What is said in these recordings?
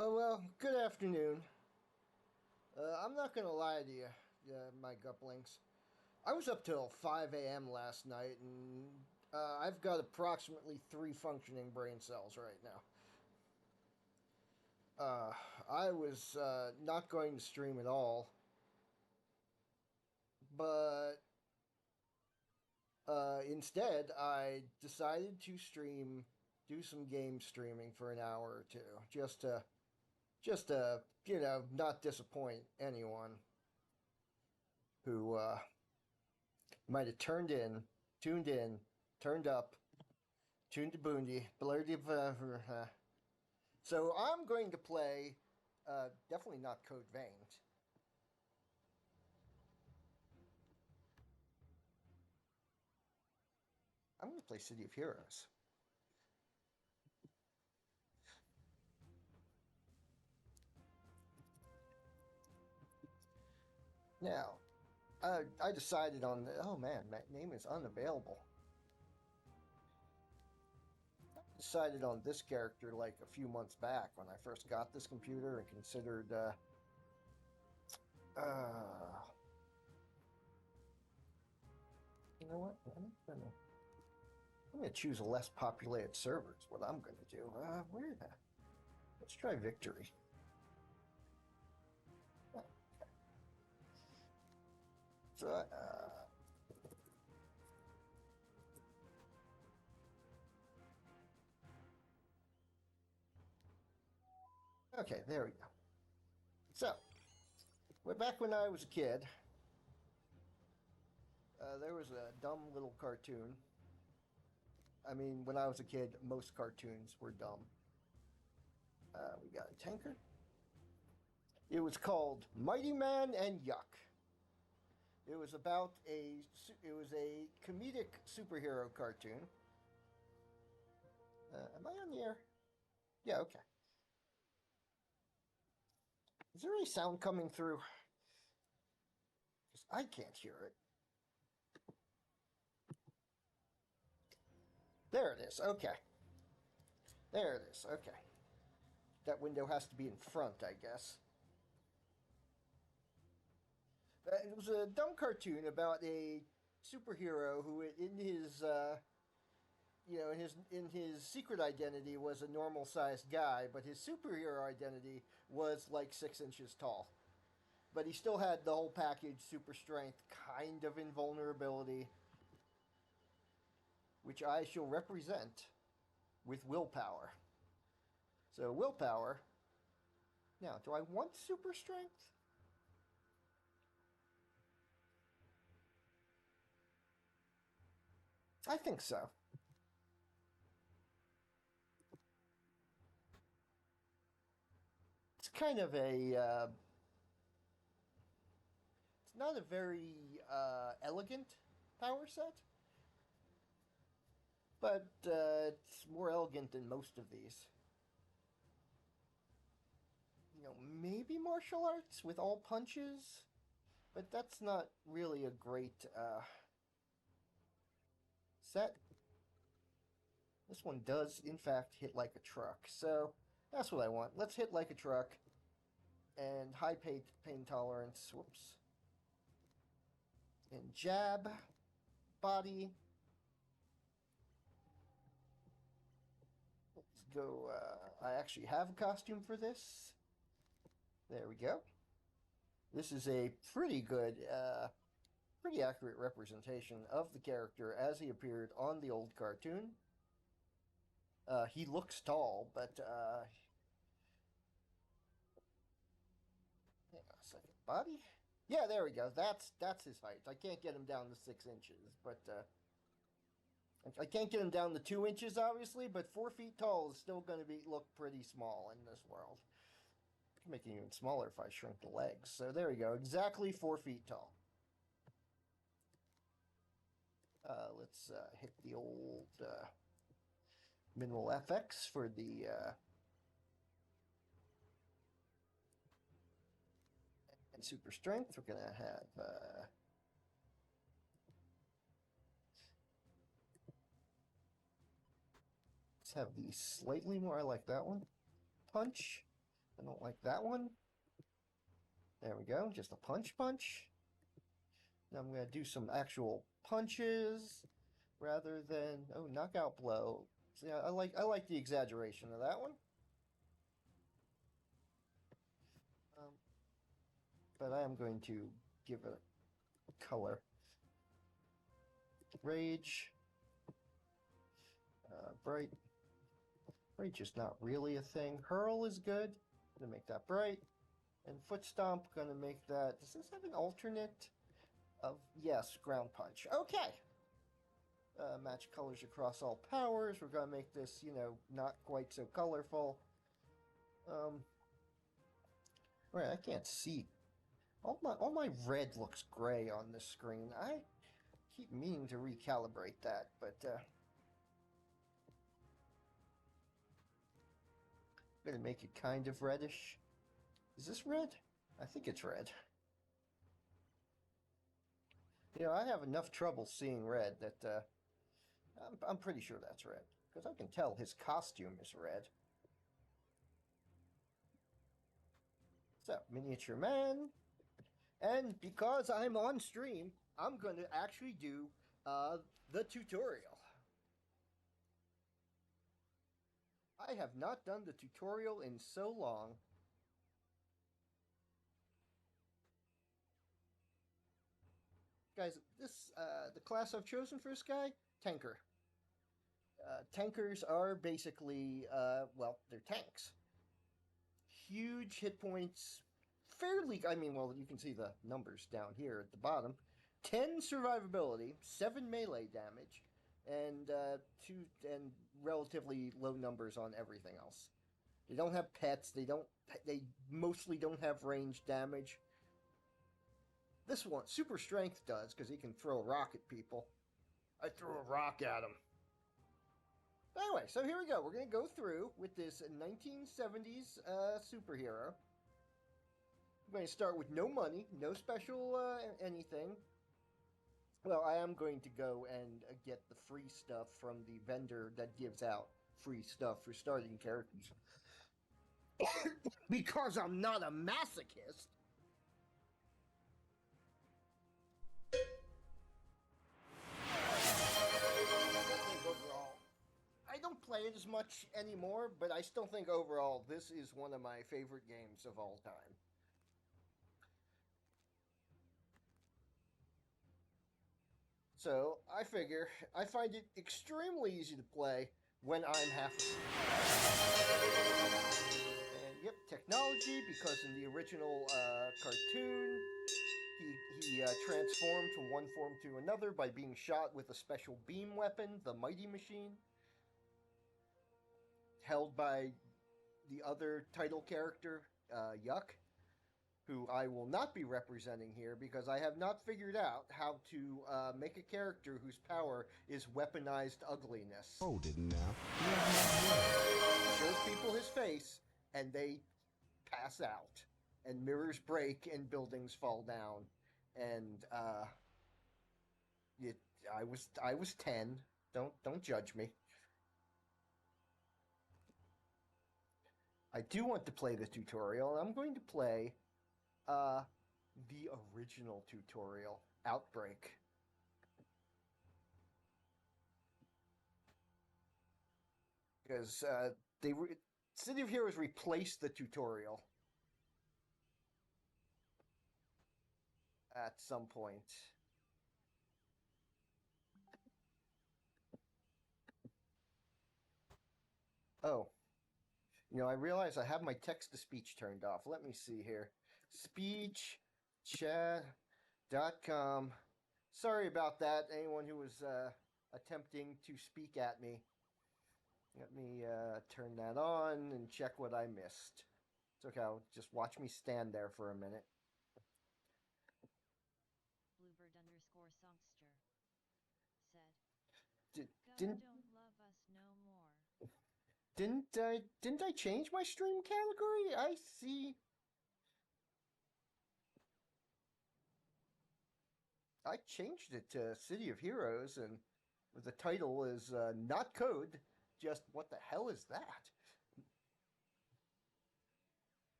Oh, well, good afternoon. I'm not gonna lie to you, my guplings. I was up till 5 a.m. last night, and I've got approximately three functioning brain cells right now. I was not going to stream at all, but instead, I decided to do some game streaming for an hour or two, just to not disappoint anyone who might have tuned in, turned up, tuned to boondy, blurdy. So I'm going to play, definitely not Code Veins. I'm going to play City of Heroes. Now, I decided on the. Oh man, that name is unavailable. Decided on this character like a few months back when I first got this computer and considered. Uh, you know what? I'm gonna choose a less populated server. Is what I'm gonna do. Where the? Let's try Victory. So, okay, there we go. So, back when I was a kid, there was a dumb little cartoon. I mean, when I was a kid, most cartoons were dumb. We got a tanker. It was called Mighty Man and Yuck. It was about a. It was a comedic superhero cartoon. Am I on the air? Yeah. Okay. Is there any sound coming through? Because I can't hear it. There it is. Okay. There it is. Okay. That window has to be in front, I guess. It was a dumb cartoon about a superhero who, in his, in his secret identity, was a normal-sized guy, but his superhero identity was like 6 inches tall. But he still had the whole package: super strength, kind of invulnerability, which I shall represent with willpower. So willpower. Now, do I want super strength? I think so. It's kind of a it's not a very elegant power set, but it's more elegant than most of these. Maybe martial arts with all punches, but that's not really a great set. This one does, in fact, hit like a truck, so that's what I want. Let's hit like a truck and high pain tolerance. Whoops. And jab, body. Let's go. I actually have a costume for this. There we go. This is a pretty good, pretty accurate representation of the character as he appeared on the old cartoon. He looks tall, but hang on a second. Body? Yeah, there we go. That's his height. I can't get him down to 6 inches, but I can't get him down to 2 inches, obviously. But 4 feet tall is still going to be look pretty small in this world. I can make it even smaller if I shrink the legs. So there we go. Exactly 4 feet tall. Let's hit the old minimal FX for the and super strength. We're gonna have let's have the slightly more. I like that one. Punch, I don't like that one. There we go. Just a punch. Now I'm going to do some actual punches rather than knockout blow. So yeah, I like the exaggeration of that one. Um, but I am going to give it a color. Rage. Bright. Rage is not really a thing. Hurl is good. I'm gonna make that bright. And foot stomp, gonna make that. Does this have an alternate? Of yes, ground punch. Okay. Match colors across all powers. We're gonna make this, not quite so colorful. Right, I can't see. All my red looks gray on this screen. I keep meaning to recalibrate that, but I'm gonna make it kind of reddish. Is this red? I think it's red. I have enough trouble seeing red that I'm pretty sure that's red because I can tell his costume is red. So, miniature man. And because I'm on stream, I'm going to actually do the tutorial. I have not done the tutorial in so long. Guys, the class I've chosen for this guy, tanker. Tankers are basically, they're tanks. Huge hit points, you can see the numbers down here at the bottom. 10 survivability, 7 melee damage, and relatively low numbers on everything else. They don't have pets. They mostly don't have range damage. This one, super strength does, because he can throw a rock at people. I threw a rock at him. Anyway, so here we go. We're going to go through with this 1970s superhero. I'm going to start with no money, no special anything. Well, I am going to go and get the free stuff from the vendor that gives out free stuff for starting characters. Because I'm not a masochist. I don't play it as much anymore, but I still think overall this is one of my favorite games of all time. So I figure I find it extremely easy to play when I'm half asleep. And yep, technology, because in the original cartoon, he transformed from one form to another by being shot with a special beam weapon, the Mighty Machine, held by the other title character, Yuck, who I will not be representing here because I have not figured out how to make a character whose power is weaponized ugliness. Oh, didn't now. Shows people his face, and they pass out, and mirrors break, and buildings fall down, and I was 10. Don't judge me. I do want to play the tutorial. I'm going to play the original tutorial, Outbreak. Because City of Heroes replaced the tutorial at some point. Oh. I realize I have my text-to-speech turned off. Let me see here. Speechchat.com. Sorry about that, anyone who was attempting to speak at me. Let me turn that on and check what I missed. It's okay, I'll just watch me stand there for a minute. Bluebird_songster said, Didn't don't love us no more. Didn't I change my stream category? I see. I changed it to City of Heroes, and the title is not code, just what the hell is that?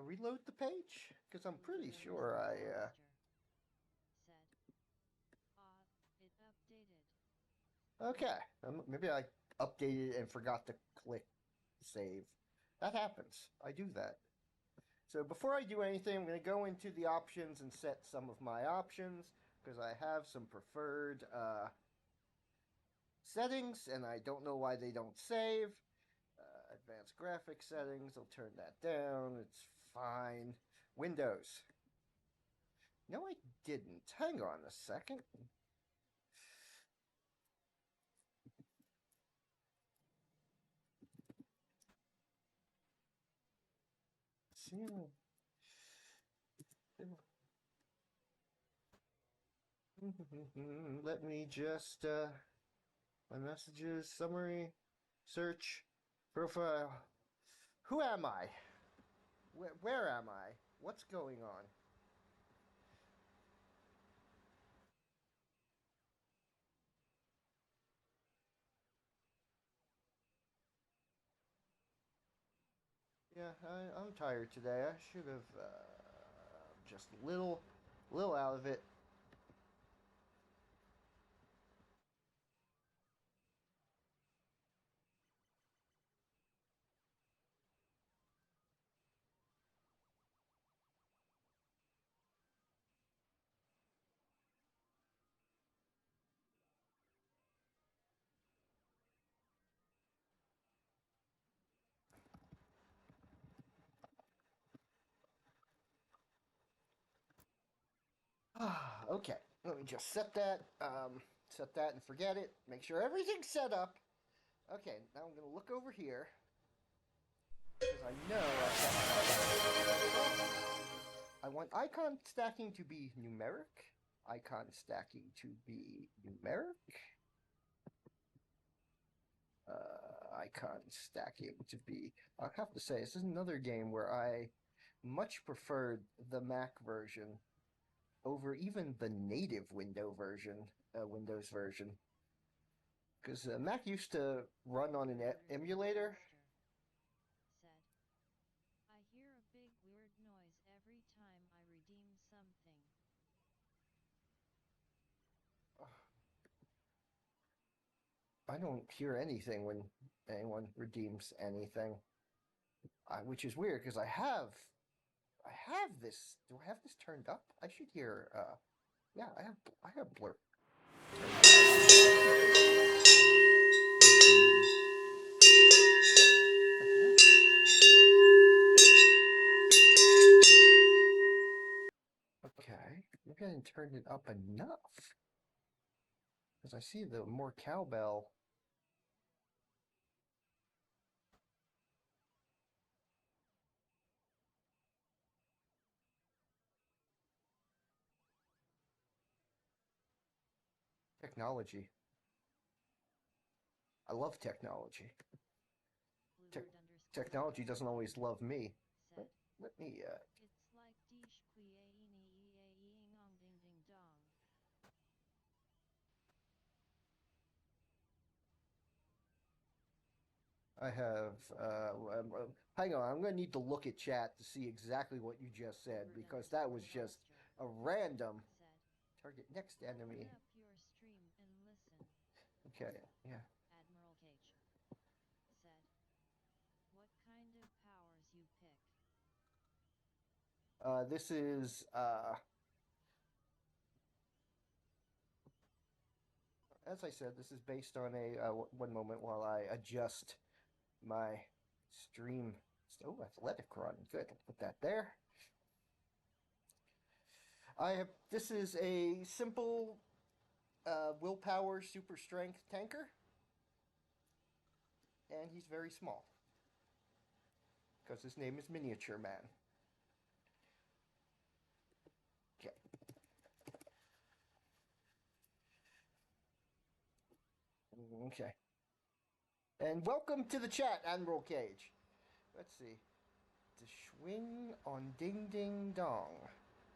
Reload the page? Because I'm pretty Mr. sure I, Forrester said, it updated. Okay. Maybe I updated and forgot to click save. That happens. I do that. So before I do anything, I'm going to go into the options and set some of my options because I have some preferred settings and I don't know why they don't save. Advanced graphics settings, I'll turn that down. It's fine. Windows. No, I didn't. Hang on a second. Let me just my messages, summary, search, profile. Who am I? Where am I? What's going on? Yeah, I'm tired today. I should have just a little out of it. Okay, let me just set that and forget it. Make sure everything's set up. Okay, now I'm gonna look over here because I know I want icon stacking to be numeric. Icon stacking to be numeric. Icon stacking to be. I'll have to say, this is another game where I much preferred the Mac version over even the native Windows version. Because Mac used to run on an emulator. Said, I hear a big weird noise every time I redeem something. I don't hear anything when anyone redeems anything, which is weird because I have this. Do I have this turned up? I should hear. Yeah, I have blur. Okay, maybe I didn't turn it up enough because I see the more cowbell. Technology. I love technology. Technology doesn't always love me. Said, Let me. it's like dish ding ding dong. I have. Hang on, I'm going to need to look at chat to see exactly what you just said because that was just a random Said, target next enemy. open up your stream and listen. Okay, yeah. Admiral Cage said, what kind of powers you pick? This is. As I said, this is based on a. One moment while I adjust my stream. Oh, athletic run. Good. I'll put that there. I have. This is a simple willpower super strength tanker, and he's very small because his name is Miniature Man. Okay. Okay. And welcome to the chat, Admiral Cage. Let's see. The swing on Ding Ding Dong.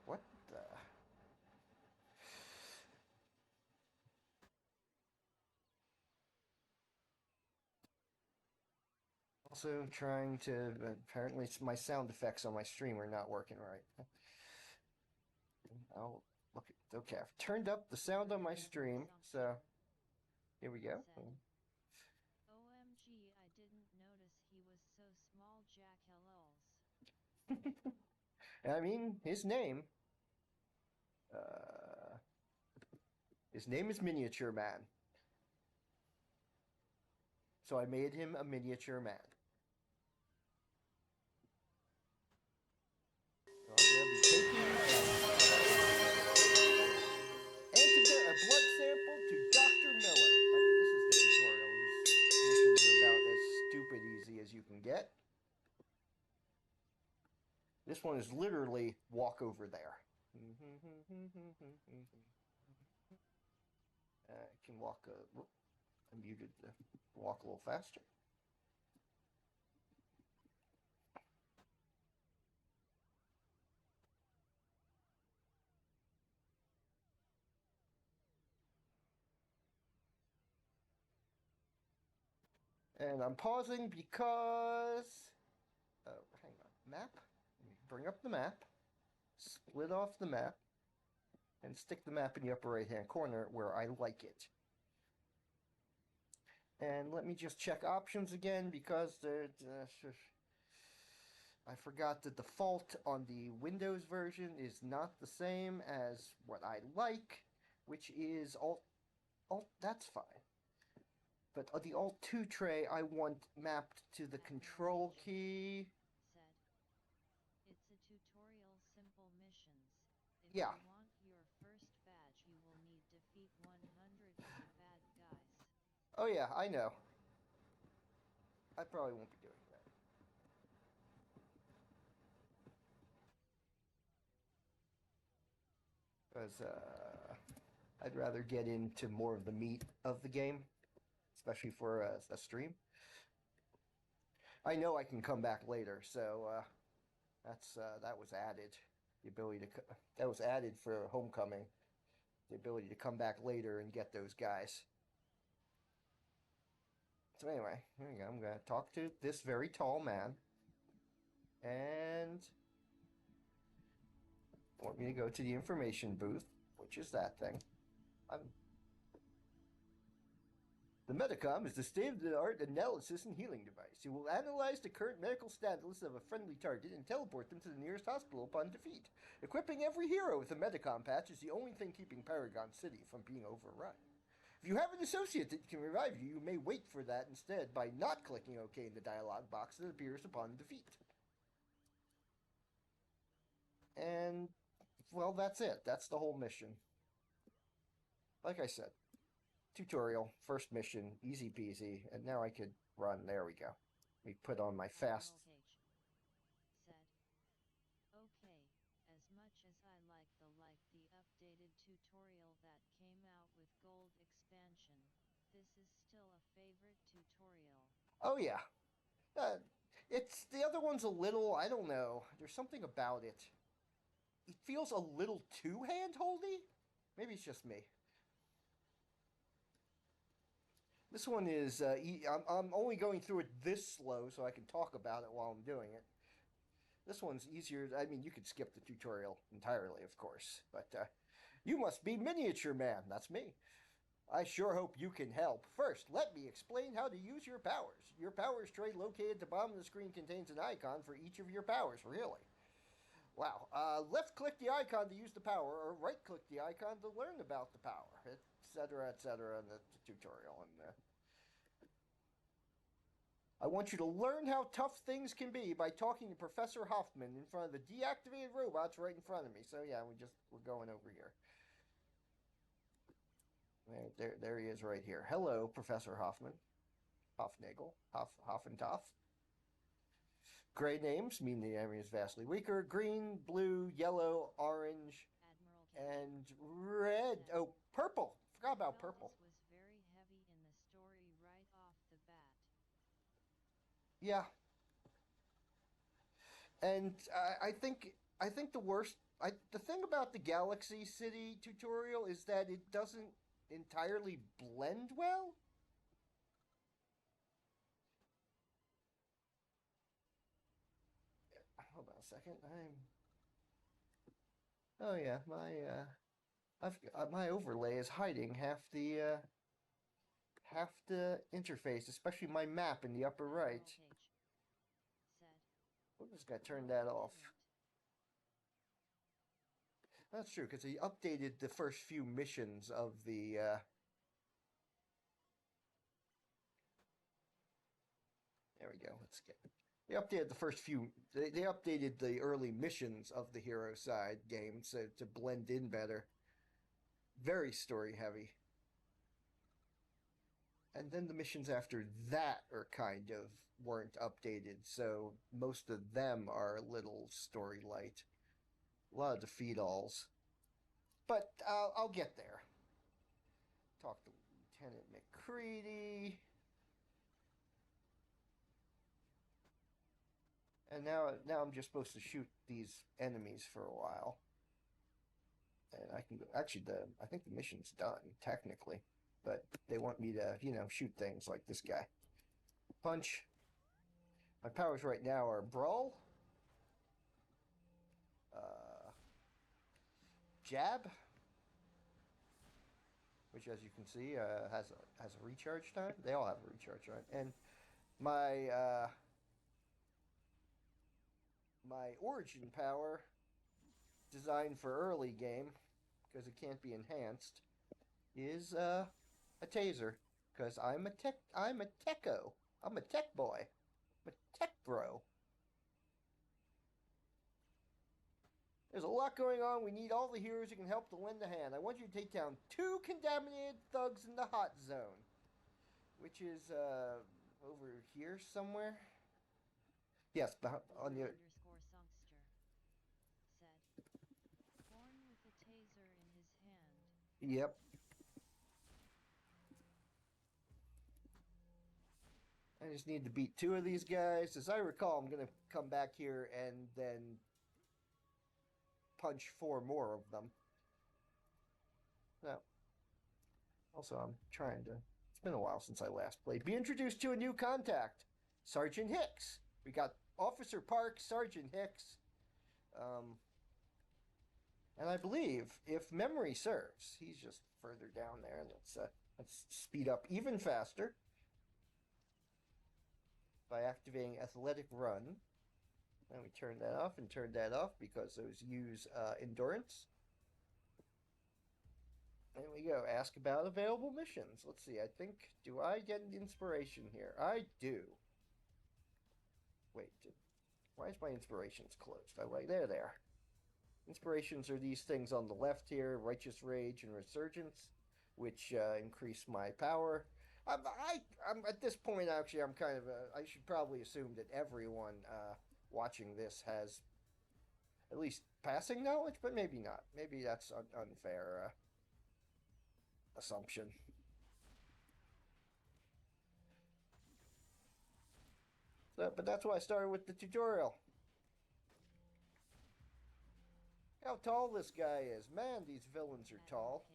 What the? Also trying to, apparently my sound effects on my stream are not working right. I'll look at, okay, I've turned up the sound on my stream, so here we go. OMG, I didn't notice he was so small, Jack I mean, his name is Miniature Man. So I made him a miniature man. So I'm going to be taking a blood sample to Dr. Miller. I mean, this is the tutorial. These missions are about as stupid easy as you can get. This one is literally walk over there. I can walk I muted the walk a little faster. And I'm pausing because, oh, hang on, map? Let me bring up the map, split off the map, and stick the map in the upper right-hand corner where I like it. And let me just check options again because I forgot the default on the Windows version is not the same as what I like, which is Alt, that's fine. But the Alt-2 tray I want mapped to the Control key. It's a tutorial, simple missions. If yeah. you want your first badge, you will need defeat 100 bad guys. Oh yeah, I know. I probably won't be doing that. Because I'd rather get into more of the meat of the game, especially for a stream. I know I can come back later, so that was added. The ability to that was added for Homecoming. The ability to come back later and get those guys. So anyway, here we go. I'm gonna talk to this very tall man, and want me to go to the information booth, which is that thing. The Medicom is the state-of-the-art analysis and healing device. It will analyze the current medical status of a friendly target and teleport them to the nearest hospital upon defeat. Equipping every hero with a Medicom patch is the only thing keeping Paragon City from being overrun. If you have an associate that can revive you, you may wait for that instead by not clicking OK in the dialog box that appears upon defeat. And, well, that's it. That's the whole mission. Like I said, tutorial, first mission, easy peasy, and now I could run. There we go. We put on my fast. Said, okay, as much as I like the updated tutorial that came out with gold expansion, this is still a favorite tutorial. Oh yeah. It's the other one's a little, I don't know. There's something about it. It feels a little too hand-holdy. Maybe it's just me. This one is, I'm only going through it this slow so I can talk about it while I'm doing it. This one's easier. I mean, you could skip the tutorial entirely, of course. But you must be Miniature Man. That's me. I sure hope you can help. First, let me explain how to use your powers. Your powers tray located at the bottom of the screen contains an icon for each of your powers. Really? Wow. Left-click the icon to use the power, or right-click the icon to learn about the power, etc., in the tutorial. And I want you to learn how tough things can be by talking to Professor Hoffman in front of the deactivated robots right in front of me. So yeah, we're going over here. There he is right here. Hello, Professor Hoffman. Hofnagel. Hoffentoff. Gray names mean the enemy is vastly weaker. Green, blue, yellow, orange, and red. Oh, purple. Forgot about purple. Was very heavy in the story right off the bat. Yeah. And I think the thing about the Galaxy City tutorial is that it doesn't entirely blend well. Hold on a second. Oh yeah, my overlay is hiding half the interface, especially my map in the upper right. Said, We're just gonna turn "No, that I off. didn't." That's true, because he updated the first few missions of the. There we go. Let's get. They updated the first few. They updated the early missions of the hero side game to blend in better. Very story heavy. And then the missions after that are kind of weren't updated, so most of them are a little story light. A lot of defeat alls. But I'll get there. Talk to Lieutenant McCready. And now I'm just supposed to shoot these enemies for a while. And I can actually I think the mission's done technically, but they want me to shoot things like this guy. Punch. My powers right now are brawl, jab, which as you can see has a recharge time. They all have a recharge time, and my origin power, designed for early game, because it can't be enhanced, is a taser. Because I'm a techo. I'm a tech boy. I'm a tech bro. There's a lot going on. We need all the heroes who can help to lend a hand. I want you to take down 2 contaminated thugs in the hot zone, which is over here somewhere. Yes, on the. Underscore songster said, "Born with a taser in his hand." Yep. I just need to beat 2 of these guys. As I recall, I'm going to come back here and then punch 4 more of them. No. Also, I'm trying to. It's been a while since I last played. Be introduced to a new contact, Sergeant Hicks. We got Officer Park, Sergeant Hicks. And I believe, if memory serves, he's just further down there. Let's speed up even faster by activating Athletic Run. And we turn that off and turn that off because those use endurance. There we go. Ask about available missions. Let's see. I think, do I get an inspiration here? I do. Wait, why is my inspirations closed? There they are. Inspirations are these things on the left here: Righteous Rage and Resurgence, which increase my power. I'm at this point, actually, I'm kind of I should probably assume that everyone watching this has at least passing knowledge, but maybe not. Maybe that's an unfair assumption. But that's why I started with the tutorial. How tall this guy is. Man, these villains are tall.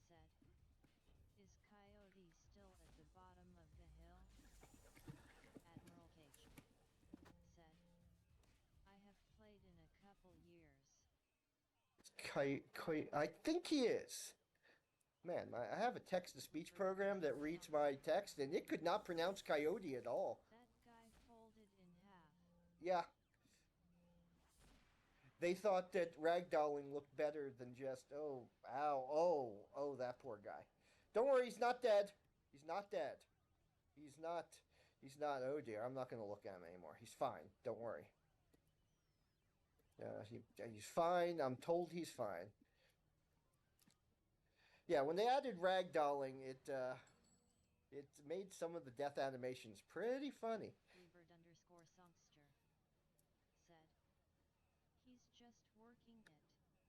Said, "Is Coyote still at the bottom of the hill?" Admiral Cage said, "I have played in a couple years." I think he is. Man, I have a text-to-speech program that reads my text, and it could not pronounce coyote at all. That guy folded in half. Yeah. They thought that ragdolling looked better than just, oh, ow, oh, that poor guy. Don't worry, he's not dead. He's not dead. He's not, oh dear, I'm not going to look at him anymore. He's fine. Don't worry. He's fine. I'm told he's fine. Yeah, when they added ragdolling, it made some of the death animations pretty funny. Freebird underscore songster said, "He's just working it."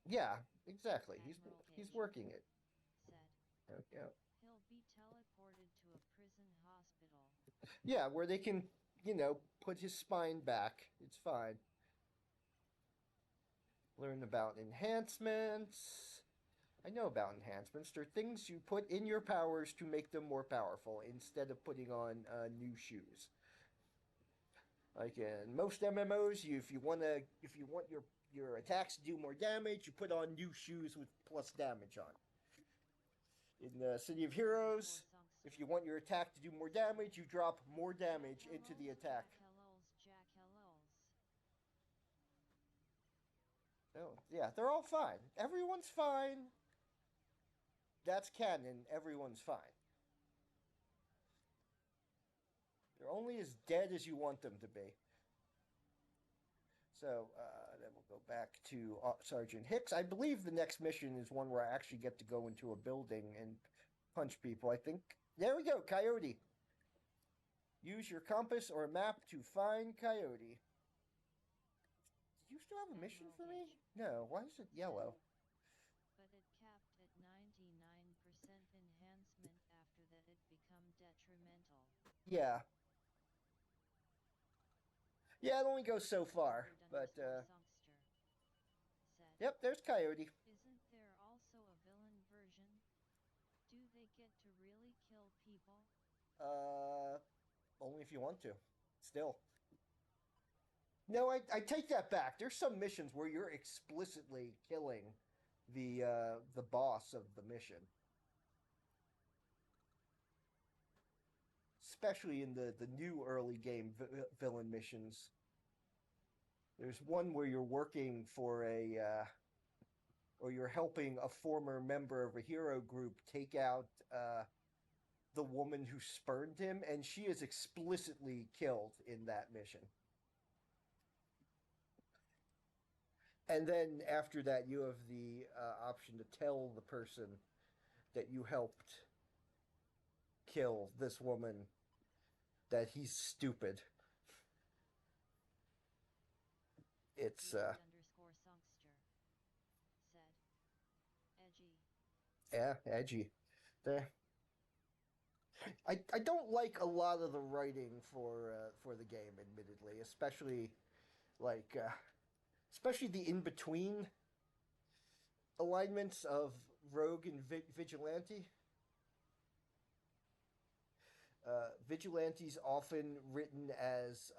Yeah, exactly. Admiral He's Cage working it. Said, Okay. "He'll be teleported to a prison hospital." Yeah, where they can, put his spine back. It's fine. Learn about enhancements. I know about enhancements. They're things you put in your powers to make them more powerful instead of putting on new shoes. Like in most MMOs, if you want your attacks to do more damage, you put on new shoes with plus damage on. In City of Heroes, if you want your attack to do more damage, you drop more damage into the attack. Oh, yeah, they're all fine. Everyone's fine. That's canon. Everyone's fine. They're only as dead as you want them to be. So then we'll go back to Sergeant Hicks. I believe the next mission is one where I actually get to go into a building and punch people. I think. There we go, Coyote. Use your compass or map to find Coyote. Do you still have a mission for me? No. Why is it yellow? But it capped at 99% enhancement. After that it become detrimental. Yeah. Yeah, it only goes so far, but yep, there's Coyote. Isn't there also a villain version? Do they get to really kill people? Only if you want to. Still. No, I take that back. There's some missions where you're explicitly killing the boss of the mission. Especially in the new early game villain missions. There's one where you're working for or you're helping a former member of a hero group take out the woman who spurned him, and she is explicitly killed in that mission. And then after that, you have the option to tell the person that you helped kill this woman that he's stupid. It's Underscore songster said, edgy. Yeah, edgy. I don't like a lot of the writing for the game, admittedly, especially like especially the in between alignments of rogue and vigilante. Vigilante's often written as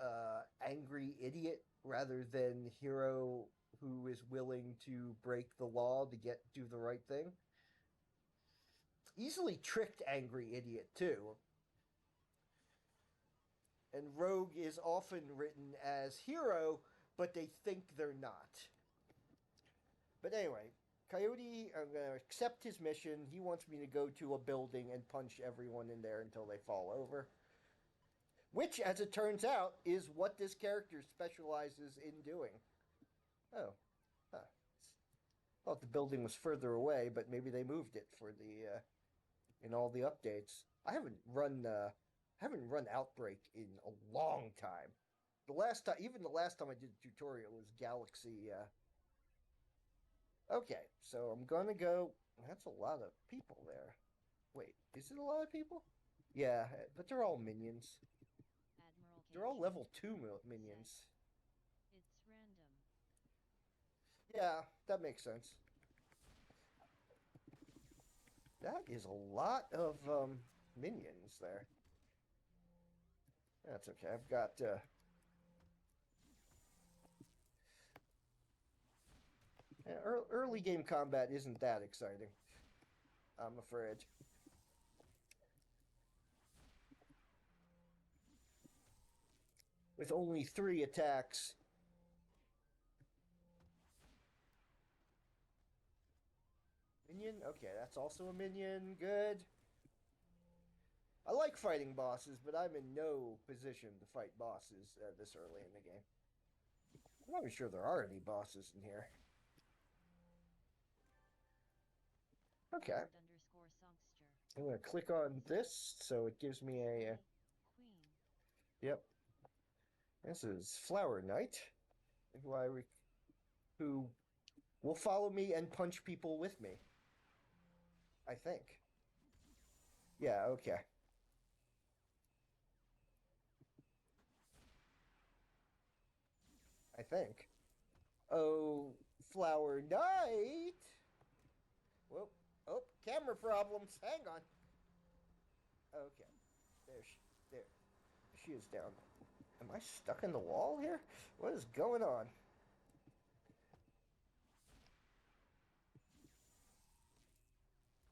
angry idiot rather than hero who is willing to break the law to do the right thing. Easily tricked angry idiot too. And rogue is often written as hero, but they think they're not. But anyway, Coyote, I'm going to accept his mission. He wants me to go to a building and punch everyone in there until they fall over. Which, as it turns out, is what this character specializes in doing. Oh. Huh. Thought the building was further away, but maybe they moved it for the in all the updates. I haven't run Outbreak in a long time. Even the last time I did a tutorial was Galaxy. Okay, so I'm gonna go. That's a lot of people there. Wait, is it a lot of people? Yeah, but they're all minions. They're all level 2 minions. It's random. Yeah, that makes sense. That is a lot of minions there. That's okay. I've got early game combat isn't that exciting, I'm afraid. With only 3 attacks. Minion? Okay, that's also a minion. Good. I like fighting bosses, but I'm in no position to fight bosses this early in the game. I'm not even sure there are any bosses in here. Okay. I'm going to click on this, so it gives me a... Yep. This is Flower Knight, who will follow me and punch people with me. I think. Yeah, okay. I think. Oh, Flower Knight! Whoop. Oh, camera problems. Hang on. Okay. There she is down. Am I stuck in the wall here? What is going on?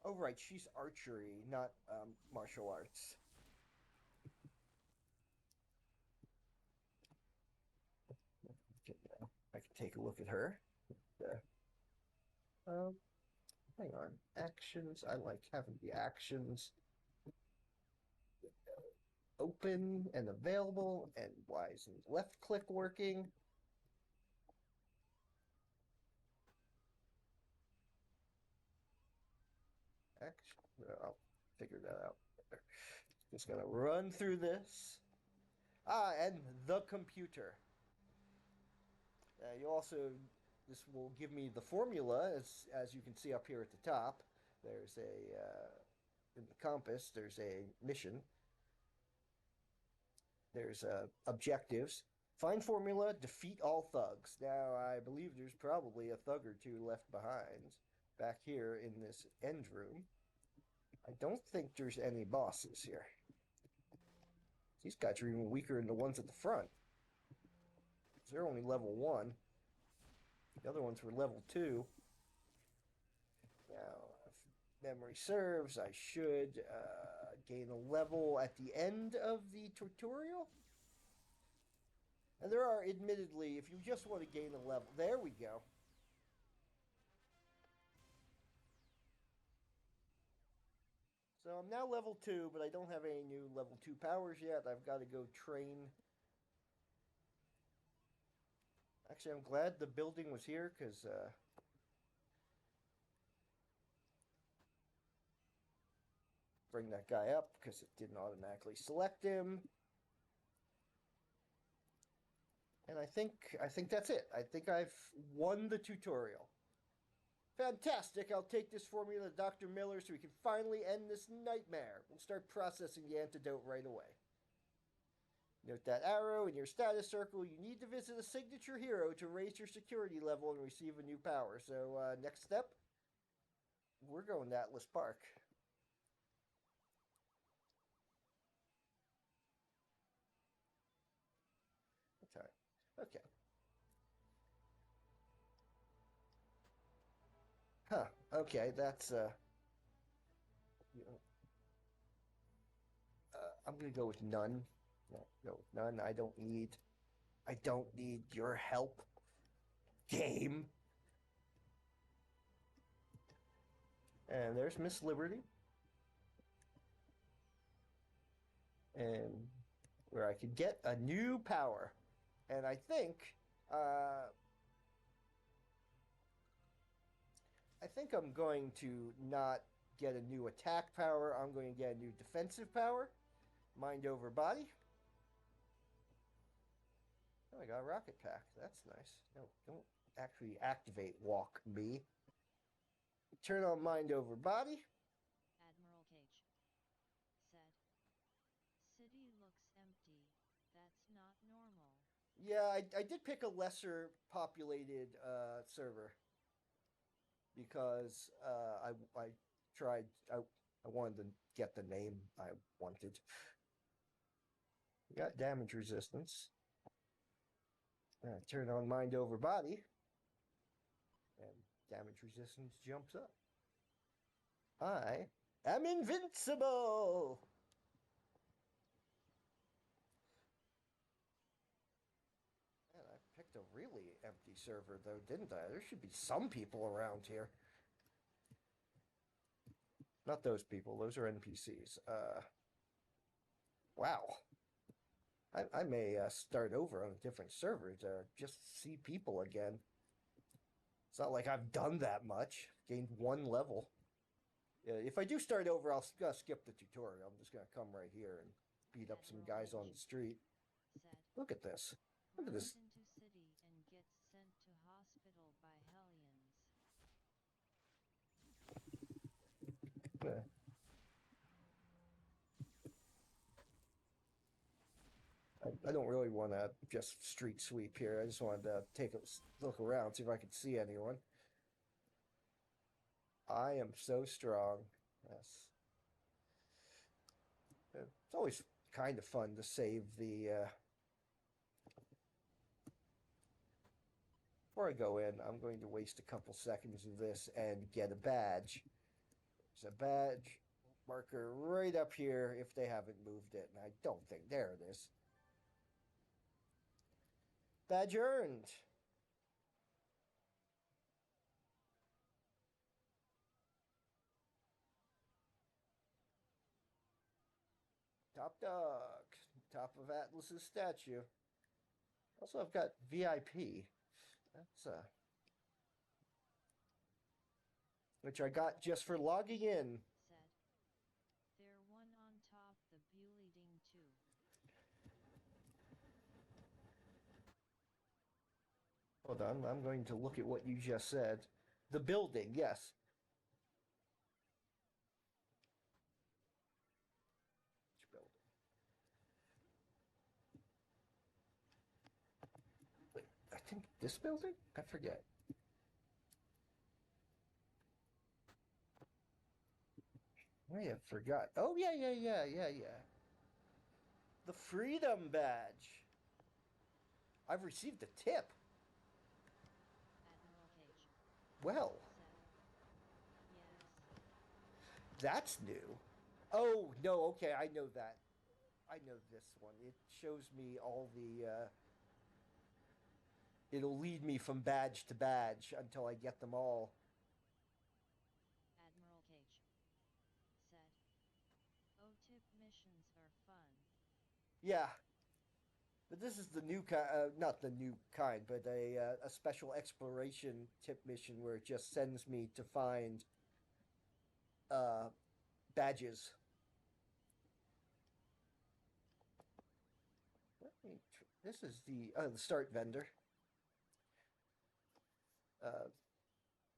Oh, right, she's archery, not martial arts. I can take a look at her. Yeah. Hang on. Actions. I like having the actions open and available. And why isn't left click working? Action. I'll figure that out. Just gonna run through this. And the computer. You also, this will give me the formula as you can see up here at the top. There's a in the compass. There's a mission. There's objectives. Find formula, defeat all thugs. Now, I believe there's probably a thug or two left behind back here in this end room. I don't think there's any bosses here. These guys are even weaker than the ones at the front. They're only level 1. The other ones were level 2. Now, if memory serves, I should gain a level at the end of the tutorial. And there are, admittedly, if you just want to gain a level, there we go. So I'm now level 2, but I don't have any new level 2 powers yet. I've got to go train. Actually, I'm glad the building was here, because bring that guy up, because it didn't automatically select him. And I think that's it. I think I've won the tutorial. Fantastic. I'll take this formula to Dr. Miller so we can finally end this nightmare. We'll start processing the antidote right away. Note that arrow in your status circle. You need to visit a signature hero to raise your security level and receive a new power. So, next step, we're going to Atlas Park. Okay. Huh. Okay, that's I'm gonna go with none. No, none. I don't need your help. Game. And there's Miss Liberty. And where I could get a new power. And I think I'm going to not get a new attack power. I'm going to get a new defensive power. Mind over body. Oh, I got a rocket pack. That's nice. No, don't actually activate walk me. Turn on mind over body. Admiral Cage said, "City looks empty. That's not normal." Yeah, I did pick a lesser populated server because I tried I wanted to get the name I wanted. We got damage resistance. Turn on mind over body, and damage resistance jumps up. I am invincible. Man, I picked a really empty server though, didn't I? There should be some people around here. Not those people. Those are NPCs. Wow. I may start over on a different server to just see people again. It's not like I've done that much. Gained 1 level. If I do start over, I'll skip the tutorial. I'm just going to come right here and beat up some guys on the street. Said, Look at this. Look at this. Runs into city and gets sent to hospital by hellions. I don't really want to just street sweep here. I just wanted to take a look around, see if I could see anyone. I am so strong. Yes. It's always kind of fun to save the before I go in, I'm going to waste a couple seconds of this and get a badge. There's a badge marker right up here if they haven't moved it, and I don't think there it is. Badge earned. Top dog. Top of Atlas's statue. Also, I've got VIP. That's which I got just for logging in. Said. There one on top the building too. Hold on, I'm going to look at what you just said. The building, yes. Which building? Wait, I think this building? I forget. I have forgot. Oh, yeah. The Freedom Badge. I've received a tip. Admiral Cage. Well, Said. Yes. that's new. Oh, no, okay, I know that. I know this one. It shows me all the, it'll lead me from badge to badge until I get them all. Admiral Cage. Said. OTIP missions are fun. Yeah. But this is the new kind, not the new kind, but a special exploration tip mission where it just sends me to find badges. This is the start vendor.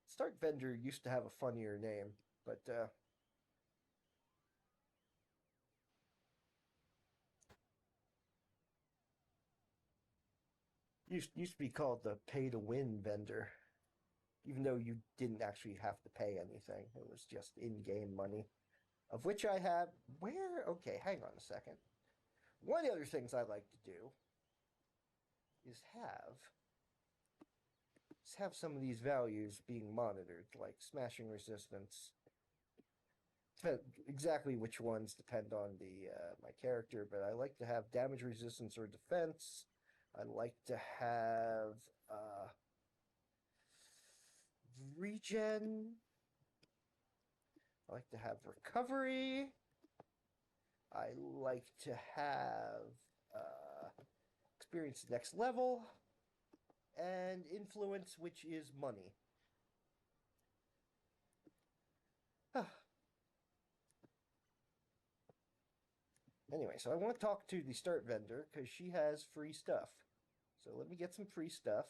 Start vendor used to have a funnier name, but used to be called the pay to win vendor, even though you didn't actually have to pay anything. It was just in-game money, of which I have. Where? Okay, hang on a second. One of the other things I like to do is have some of these values being monitored, like smashing resistance. Exactly which ones depend on the my character, but I like to have damage resistance or defense. I like to have regen. I like to have recovery. I like to have experience next level. And influence, which is money. Anyway, so I want to talk to the start vendor because she has free stuff. So let me get some free stuff.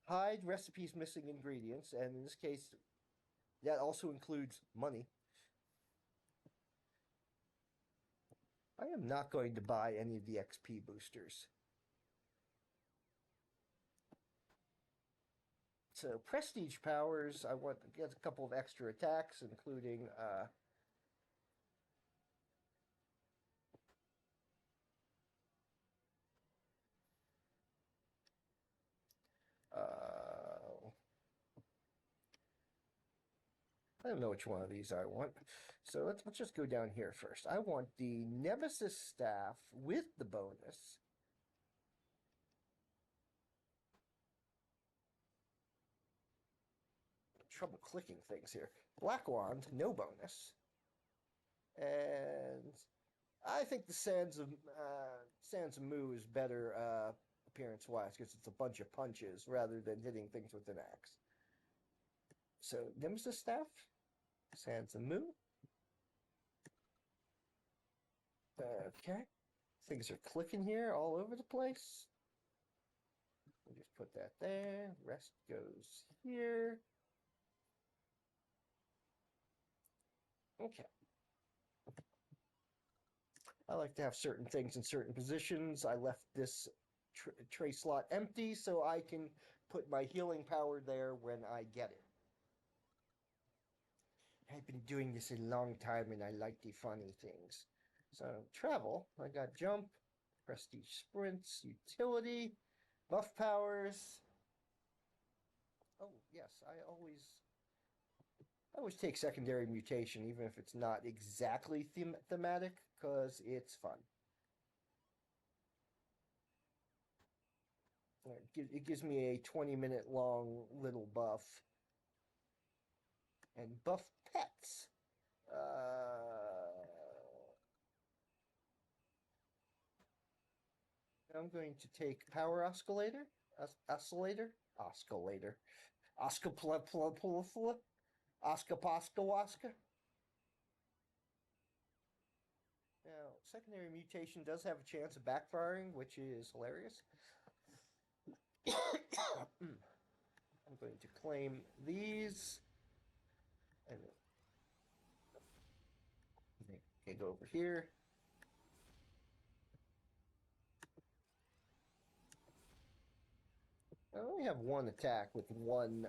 Hide recipes missing ingredients, and in this case, that also includes money. I am not going to buy any of the XP boosters. So prestige powers, I want to get a couple of extra attacks, including I don't know which one of these I want. So let's just go down here first. I want the Nemesis staff with the bonus. Trouble clicking things here. Black Wand, no bonus. And I think the Sands of Mu is better appearance-wise because it's a bunch of punches rather than hitting things with an axe. So Nemesis staff, Sands of Mu. Okay, things are clicking here all over the place. We'll just put that there. Rest goes here. Okay. I like to have certain things in certain positions. I left this tray slot empty so I can put my healing power there when I get it. I've been doing this a long time and I like the funny things. So travel, I got jump, prestige sprints, utility, buff powers. Oh, yes, I always take secondary mutation, even if it's not exactly thematic, because it's fun. It gives me a 20-minute long little buff. And buff pets. I'm going to take Power Oscillator. Oscillator? Oscillator. Oscapulafula? Oscaposkawaska? Now, secondary mutation does have a chance of backfiring, which is hilarious. I'm going to claim these. And okay, go over here. I only have one attack with one.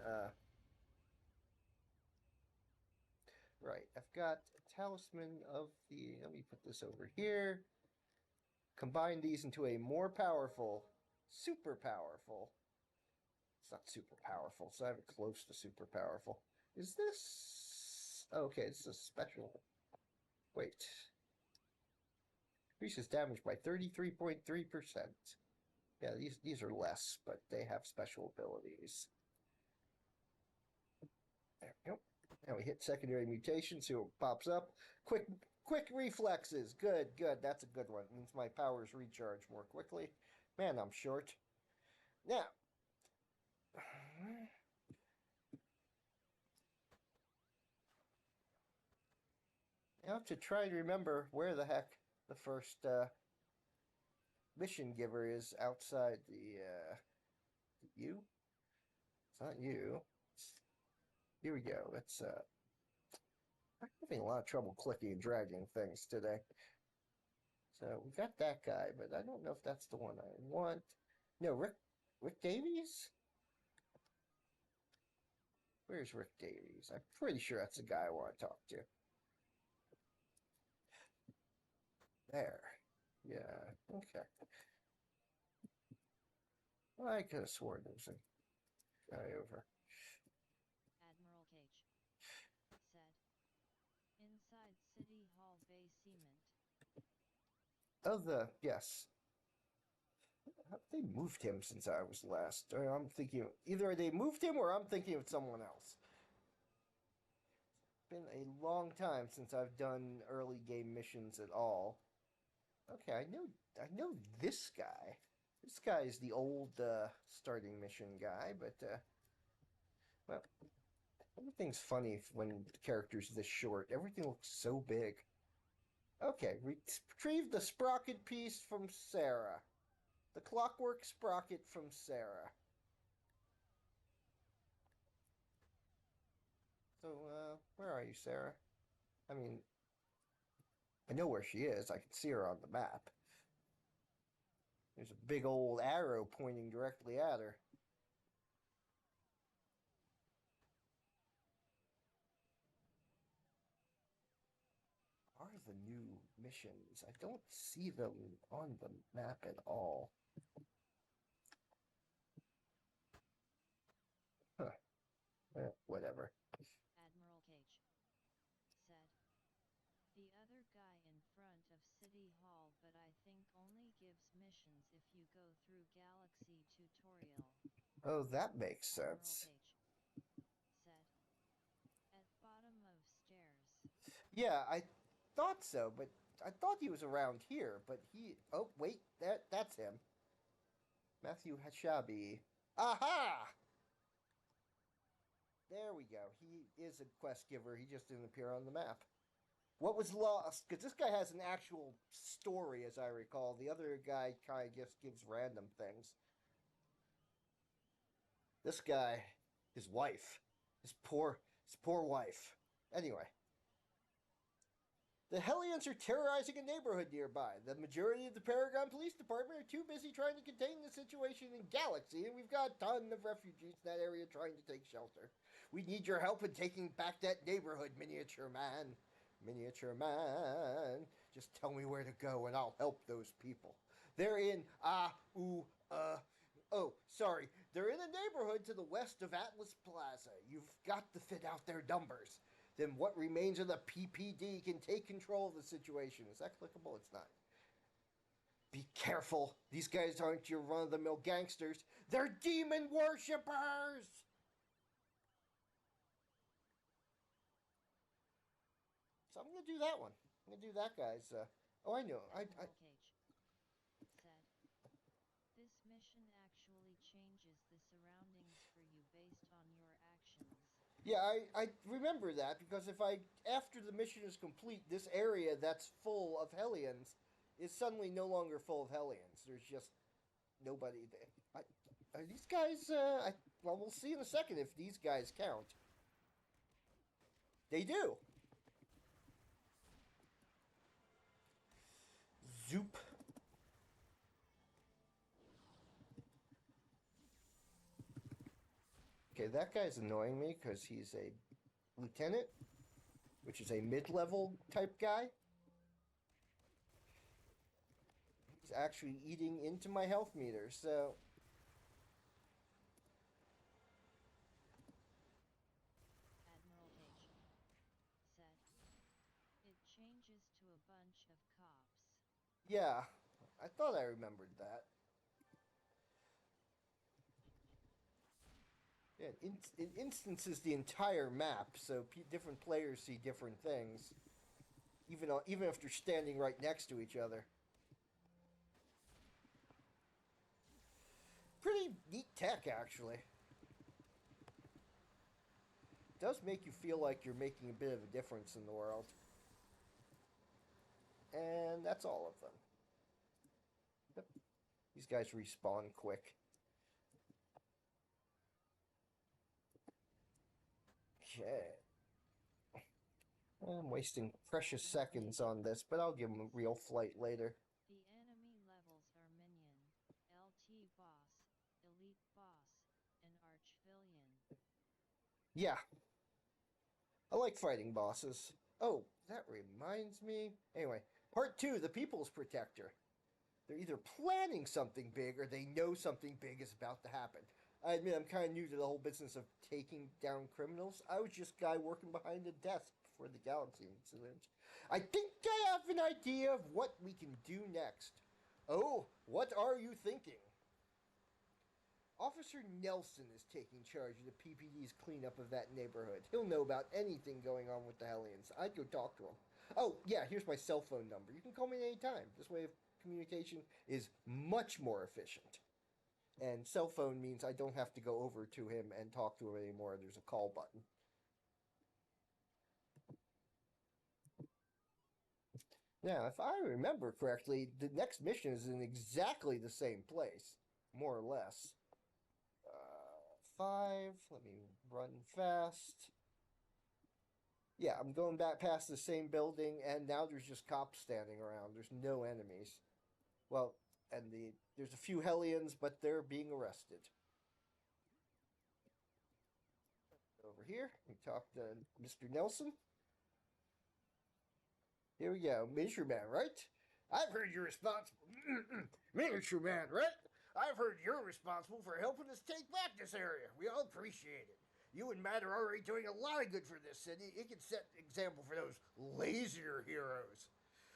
Right, I've got a Talisman of the. Let me put this over here. Combine these into a more powerful, super powerful. It's not super powerful, so I have it close to super powerful. Is this. Okay, it's a special. Wait. Increases damage by 33.3%. Yeah, these are less, but they have special abilities. There we go. Now we hit secondary mutation, see what pops up. Quick reflexes. Good. That's a good one. It means my powers recharge more quickly. Man, I'm short. Now. I have to try to remember where the heck the first mission giver is outside the you? It's not you. Here we go. I'm having a lot of trouble clicking and dragging things today. So we got that guy, but I don't know if that's the one I want. No, Rick Davies? Where's Rick Davies? I'm pretty sure that's the guy I want to talk to. There. Yeah, okay. Well, I could have sworn there was a guy over. Admiral Cage said. Inside City Hall basement. Yes. They moved him since I was last. I'm thinking either they moved him or I'm thinking of someone else. It's been a long time since I've done early game missions at all. Okay, I know this guy. This guy is the old starting mission guy, but well, everything's funny when the character's this short. Everything looks so big. Okay, retrieve the sprocket piece from Sarah. The clockwork sprocket from Sarah. So, where are you, Sarah? I mean, I know where she is. I can see her on the map. There's a big old arrow pointing directly at her. Are the new missions? I don't see them on the map at all. Huh. Whatever. Admiral Cage said. The other guy in front of City Hall, but I think only gives missions if you go through Galaxy tutorial. Oh, that makes sense. Admiral Cage said. At bottom of stairs. Yeah, I thought so, but I thought he was around here, but oh, wait, that's him. Matthew Hashabi. Aha! There we go. He is a quest giver. He just didn't appear on the map. What was lost? Because this guy has an actual story, as I recall. The other guy kind of just gives random things. This guy, his wife, his poor wife. Anyway. The Hellions are terrorizing a neighborhood nearby. The majority of the Paragon Police Department are too busy trying to contain the situation in Galaxy, and we've got a ton of refugees in that area trying to take shelter. We need your help in taking back that neighborhood, Miniature Man. Miniature Man. Just tell me where to go and I'll help those people. They're in, oh, sorry. They're in a neighborhood to the west of Atlas Plaza. You've got to fit out their numbers. Then what remains of the PPD can take control of the situation. Is that clickable? It's not. Be careful. These guys aren't your run-of-the-mill gangsters. They're demon worshippers! So I'm going to do that one. I'm going to do that guy's... oh, I know. Admiral Cage said, "This mission actually changes the surroundings for you based on your actions." Yeah, I remember that because if I, after the mission is complete, this area that's full of Hellions is suddenly no longer full of Hellions. There's just nobody there. Are these guys, well, we'll see in a second if these guys count. They do. Zoop. Okay, that guy's annoying me because he's a lieutenant, which is a mid-level type guy. He's actually eating into my health meter, so... Admiral Cage said, "It changes to a bunch of cops." Yeah, I thought I remembered that. Yeah, it instances the entire map, so different players see different things, even if they're standing right next to each other. Pretty neat tech, actually. It does make you feel like you're making a bit of a difference in the world. And that's all of them. Yep. These guys respawn quick. Okay. I'm wasting precious seconds on this, but I'll give them a real flight later. The enemy levels are Minion, LT Boss, Elite Boss, and Archvillian. Yeah. I like fighting bosses. Oh, that reminds me. Anyway, part 2, the People's Protector. They're either planning something big or they know something big is about to happen. I admit I'm kind of new to the whole business of taking down criminals. I was just a guy working behind a desk before the Galaxy incident. I think I have an idea of what we can do next. Oh, what are you thinking? Officer Nelson is taking charge of the PPD's cleanup of that neighborhood. He'll know about anything going on with the Hellions. I'd go talk to him. Oh, yeah, here's my cell phone number. You can call me anytime. This way of communication is much more efficient. And cell phone means I don't have to go over to him and talk to him anymore. There's a call button. Now, if I remember correctly, the next mission is in exactly the same place, more or less. 5, let me run fast. Yeah, I'm going back past the same building, and now there's just cops standing around. There's no enemies. Well, and there's a few Hellions, but they're being arrested. Over here, we talk to Mr. Nelson. Here we go, Miniature Man, right? I've heard you're responsible. Miniature Man, right? I've heard you're responsible for helping us take back this area. We all appreciate it. You and Matt are already doing a lot of good for this city. It can set an example for those lazier heroes.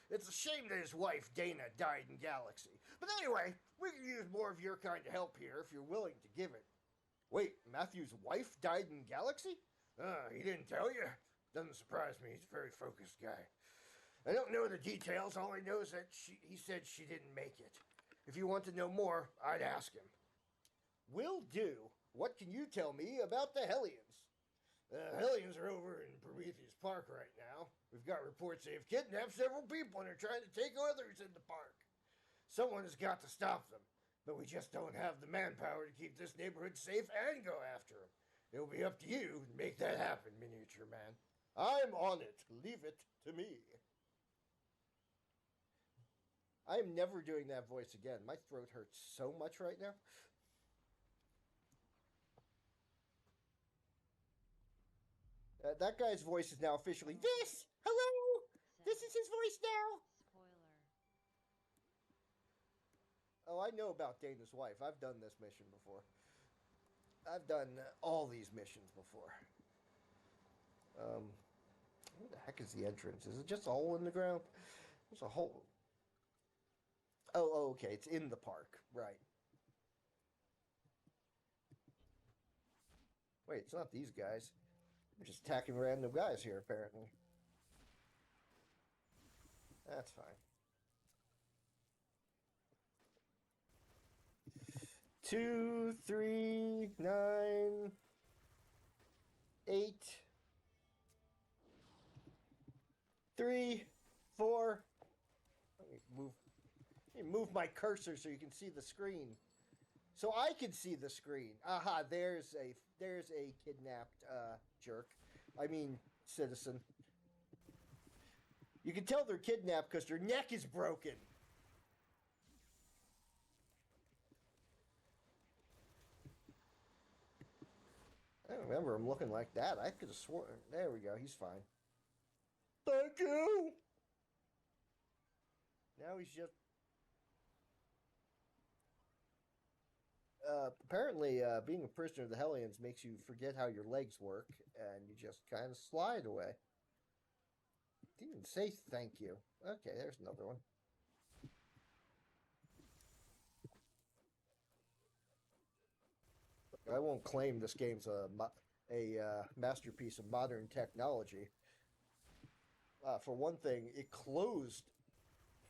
It's a shame that his wife, Dana, died in Galaxy. But anyway, we can use more of your kind of help here if you're willing to give it. Wait, Matthew's wife died in Galaxy? He didn't tell you? Doesn't surprise me. He's a very focused guy. I don't know the details. All I know is that he said she didn't make it. If you want to know more, I'd ask him. Will do. What can you tell me about the Hellions? The Hellions are over in Prometheus Park right now. We've got reports they've kidnapped several people and are trying to take others in the park. Someone has got to stop them, but we just don't have the manpower to keep this neighborhood safe and go after them. It'll be up to you to make that happen, Miniature Man. I'm on it. Leave it to me. I am never doing that voice again. My throat hurts so much right now. That guy's voice is now officially this. Hello, this is his voice now. Spoiler. Oh, I know about Dana's wife. I've done this mission before. I've done all these missions before. Where the heck is the entrance? Is it just a hole in the ground? There's a hole. Oh, okay. It's in the park. Right. Wait, it's not these guys. They're just attacking random guys here, apparently. That's fine. 2, 3, 9, 8, 3, 4. Let me move my cursor so you can see the screen. So I can see the screen. Aha, there's a kidnapped jerk. I mean citizen. You can tell they're kidnapped because their neck is broken. I don't remember him looking like that. I could have sworn. There we go. He's fine. Thank you. Now he's just. Apparently, being a prisoner of the Hellions makes you forget how your legs work, and you just kind of slide away. Didn't even say thank you. Okay, there's another one. I won't claim this game's a masterpiece of modern technology. For one thing, it closed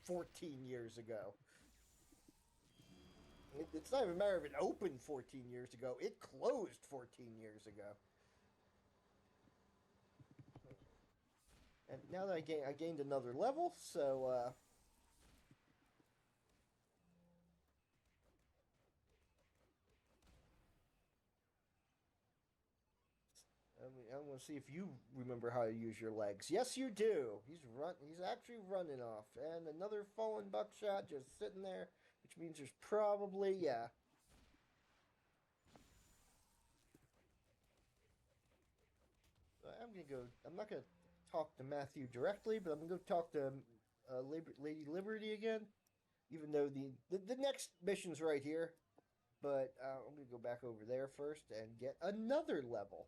14 years ago. It's not even a matter of it opened 14 years ago. It closed 14 years ago. And now that I gained another level, so I'm going to see if you remember how to use your legs. Yes, you do. He's actually running off, and another fallen buckshot just sitting there, which means there's probably I'm gonna go. I'm not gonna talk to Matthew directly, but I'm gonna go talk to Lady Liberty again. Even though the next mission's right here, but I'm gonna go back over there first and get another level.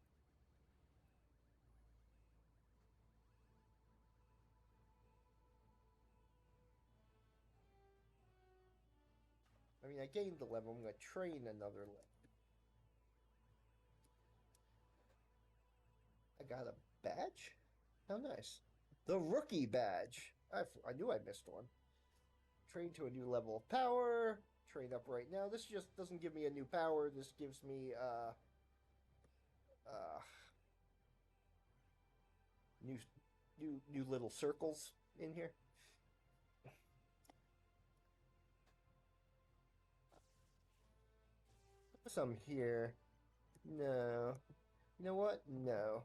I mean, I gained the level. I'm gonna train another level. I got a badge. How nice. The rookie badge. I knew I missed one. Train to a new level of power. Train up right now. This just doesn't give me a new power. This gives me new new little circles in here. Some here. No. You know what? No.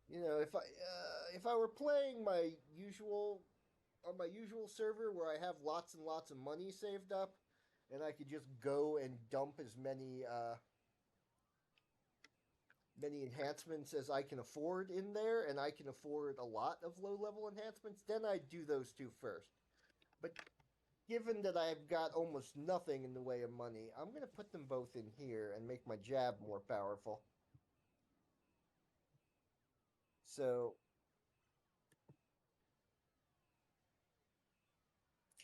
You know, if I were playing my usual on my usual server where I have lots and lots of money saved up, and I could just go and dump as many enhancements as I can afford in there, and I can afford a lot of low level enhancements, then I'd do those two first. But given that I've got almost nothing in the way of money, I'm going to put them both in here and make my jab more powerful. So,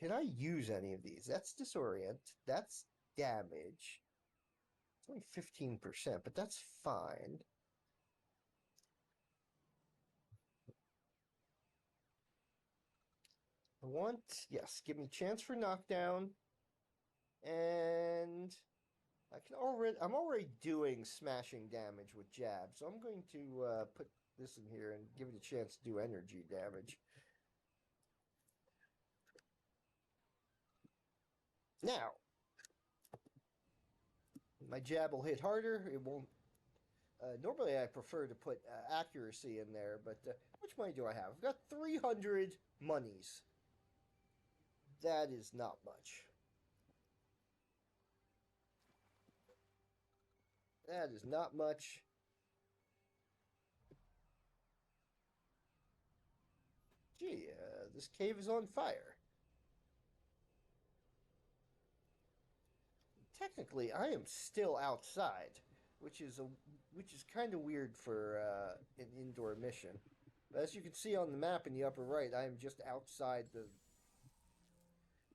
can I use any of these? That's disorient. That's damage. It's only 15%, but that's fine. Yes, give me chance for knockdown. And I'm already doing smashing damage with jab, so I'm going to put this in here and give it a chance to do energy damage. Now, my jab will hit harder. It won't. Normally, I prefer to put accuracy in there, but how much money do I have? I've got 300 monies. That is not much. That is not much. Gee, this cave is on fire. technically, I am still outside, which is kind of weird for an indoor mission. But as you can see on the map in the upper right, I am just outside the.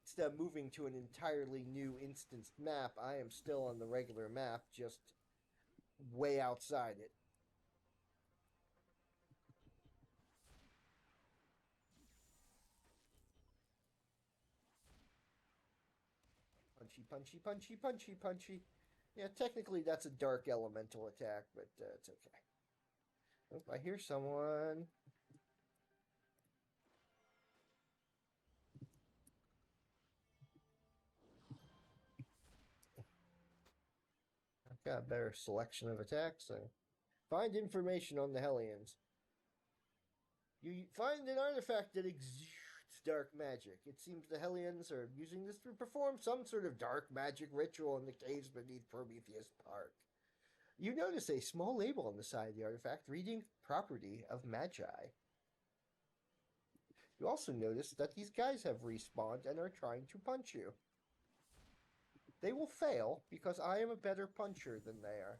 Instead of moving to an entirely new instanced map, I am still on the regular map, just way outside it. Punchy, punchy, punchy, punchy, punchy. Yeah, technically that's a dark elemental attack, but it's okay. Oh, I hear someone. I've got a better selection of attacks. So. Find information on the Hellions. You find an artifact that exudes dark magic. It seems the Hellions are using this to perform some sort of dark magic ritual in the caves beneath Prometheus Park. You notice a small label on the side of the artifact reading property of Magi. You also notice that these guys have respawned and are trying to punch you. They will fail because I am a better puncher than they are.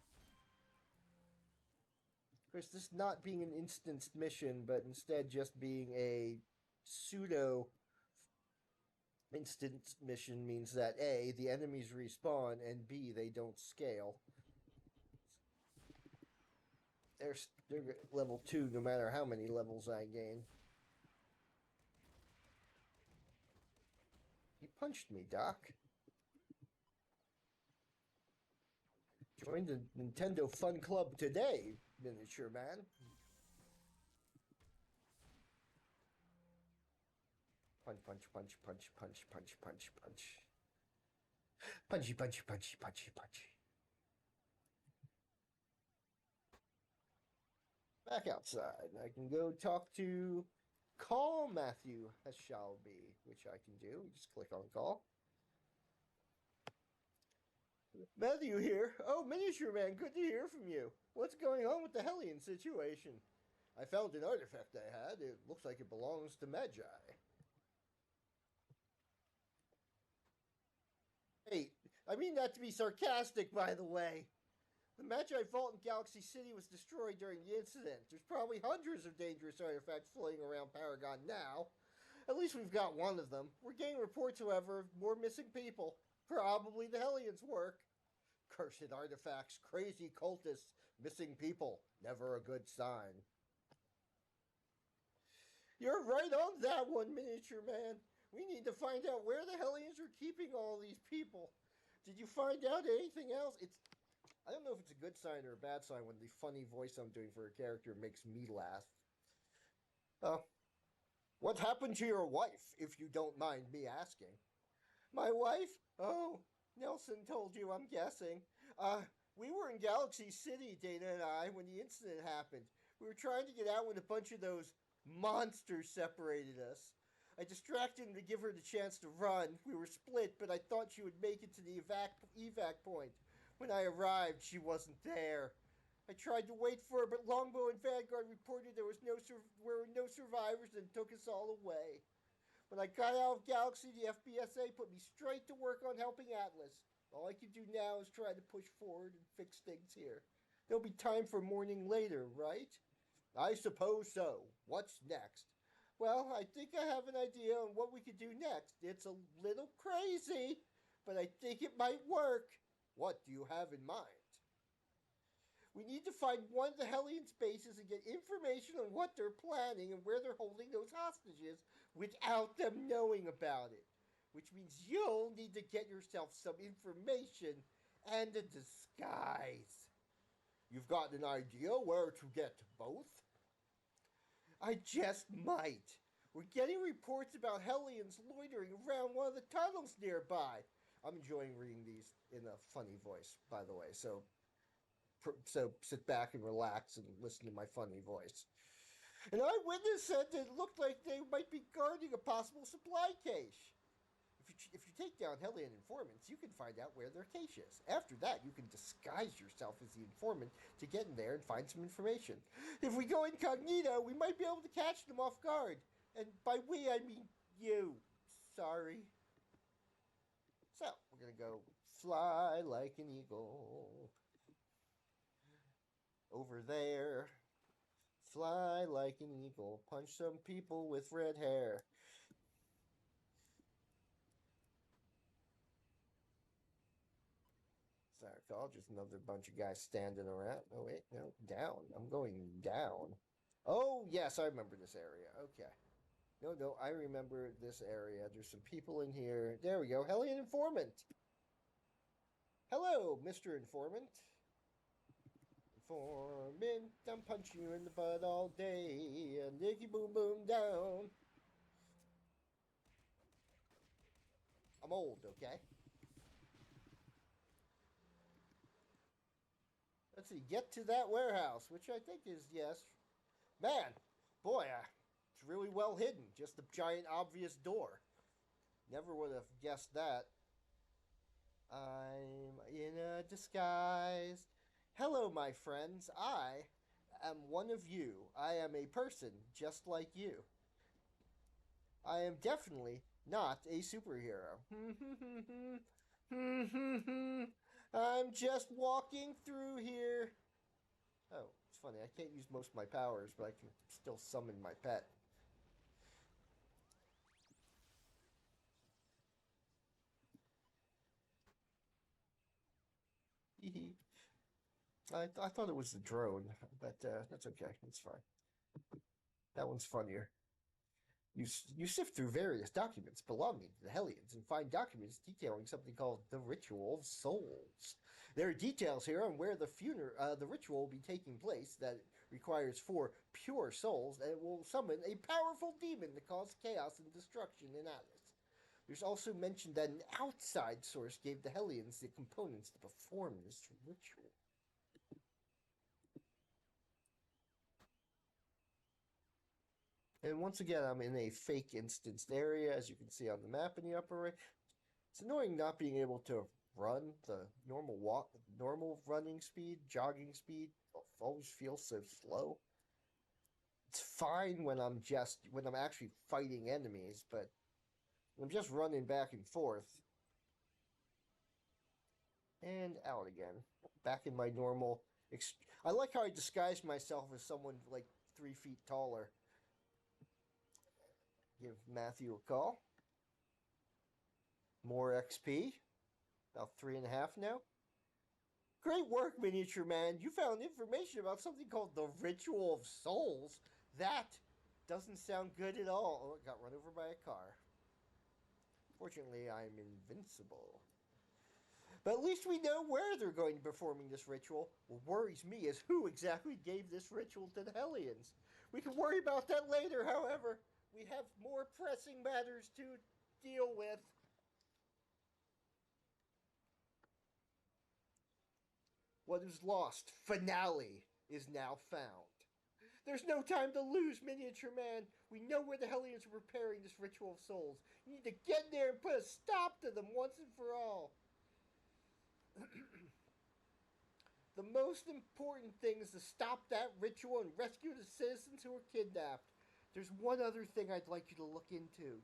Of course, this not being an instanced mission, but instead just being a pseudo instant mission means that A, the enemies respawn, and B, they don't scale. They're level 2 no matter how many levels I gain. He punched me, Doc. Join the Nintendo Fun Club today, Miniature Man. Punch, punch, punch, punch, punch, punch, punch, punch. Punchy, punchy, punchy, punchy, punchy. Back outside. I can go talk to Call Matthew Shelby, which I can do. Just click on call. Matthew here. Oh, Miniature Man, good to hear from you. What's going on with the Hellion situation? I found an artifact I had. It looks like it belongs to Magi. Hey, I mean that to be sarcastic, by the way. The Magi Vault in Galaxy City was destroyed during the incident. There's probably hundreds of dangerous artifacts floating around Paragon now. At least we've got one of them. We're getting reports, however, of more missing people. Probably the Hellions' work. Cursed artifacts, crazy cultists, missing people. Never a good sign. You're right on that one, Miniature Man. We need to find out where the Hellions are keeping all these people. Did you find out anything else? I don't know if it's a good sign or a bad sign when the funny voice I'm doing for a character makes me laugh. What happened to your wife, if you don't mind me asking? My wife? Oh, Nelson told you, I'm guessing. We were in Galaxy City, Dana and I, when the incident happened. We were trying to get out when a bunch of those monsters separated us. I distracted him to give her the chance to run. We were split, but I thought she would make it to the evac point. When I arrived, she wasn't there. I tried to wait for her, but Longbow and Vanguard reported there were no survivors and took us all away. When I got out of Galaxy, the FBSA put me straight to work on helping Atlas. All I can do now is try to push forward and fix things here. There'll be time for mourning later, right? I suppose so. What's next? Well, I think I have an idea on what we could do next. It's a little crazy, but I think it might work. What do you have in mind? We need to find one of the Hellion bases and get information on what they're planning and where they're holding those hostages without them knowing about it. Which means you'll need to get yourself some information and a disguise. You've got an idea where to get both? I just might. We're getting reports about Hellions loitering around one of the tunnels nearby. I'm enjoying reading these in a funny voice, by the way, so sit back and relax and listen to my funny voice. An eyewitness said that it looked like they might be guarding a possible supply cache. If you take down Hellion informants, you can find out where their cache is. After that, you can disguise yourself as the informant to get in there and find some information. If we go incognito, we might be able to catch them off guard. And by we, I mean you. Sorry. So, we're going to go fly like an eagle. Over there, fly like an eagle. Punch some people with red hair. Sorry, call just another bunch of guys standing around. Oh wait, no, down. I'm going down. Oh yes, I remember this area. Okay. No, I remember this area. There's some people in here. There we go. Hellion Informant. Hello, Mr. Informant. Informant, I'm punching you in the butt all day. Nicky boom boom down. I'm old, okay? Let's see. Get to that warehouse, which I think is, yes. Man, boy, it's really well hidden. Just a giant obvious door. Never would have guessed that. I'm in a disguise. Hello, my friends. I am one of you. I am a person just like you. I am definitely not a superhero. I'm just walking through here. Oh, it's funny. I can't use most of my powers, but I can still summon my pet. I thought it was the drone, but that's okay. It's fine. That one's funnier. You sift through various documents belonging to the Hellions and find documents detailing something called the Ritual of Souls. There are details here on where the ritual will be taking place that requires 4 pure souls and will summon a powerful demon to cause chaos and destruction in Atlas. There's also mentioned that an outside source gave the Hellions the components to perform this ritual. And once again, I'm in a fake instanced area, as you can see on the map in the upper right. It's annoying not being able to run the normal running speed, jogging speed. Always feels so slow. It's fine when I'm actually fighting enemies, but I'm just running back and forth. And out again. Back in my normal. I like how I disguised myself as someone like 3 feet taller. Give Matthew a call. More XP. About 3.5 now. Great work, Miniature Man. You found information about something called the Ritual of Souls. That doesn't sound good at all. Oh, it got run over by a car. Fortunately, I'm invincible. But at least we know where they're going to be performing this ritual. What worries me is who exactly gave this ritual to the Hellions. We can worry about that later, however. We have more pressing matters to deal with. What is lost, finale, is now found. There's no time to lose, Miniature Man. We know where the Hellions are preparing this Ritual of Souls. You need to get there and put a stop to them once and for all. The most important thing is to stop that ritual and rescue the citizens who were kidnapped. There's one other thing I'd like you to look into.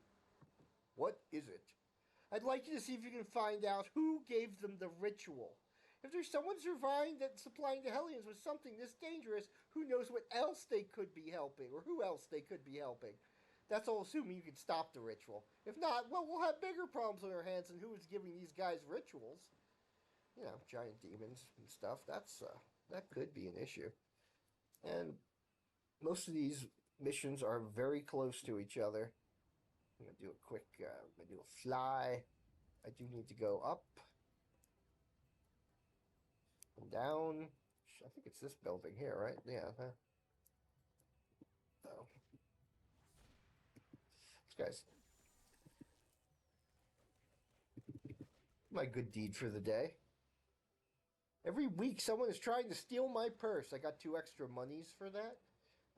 What is it? I'd like you to see if you can find out who gave them the ritual. If there's someone surviving that's supplying the Hellions with something this dangerous, who knows what else they could be helping, or who else they could be helping. That's all assuming you can stop the ritual. If not, well, we'll have bigger problems on our hands than who is giving these guys rituals. You know, giant demons and stuff. That could be an issue. And most of these missions are very close to each other. I'm gonna do a quick, I'm gonna do a fly. I do need to go up and down. I think it's this building here, right? Yeah. So, this guy's my good deed for the day. Every week, someone is trying to steal my purse. I got 2 extra monies for that.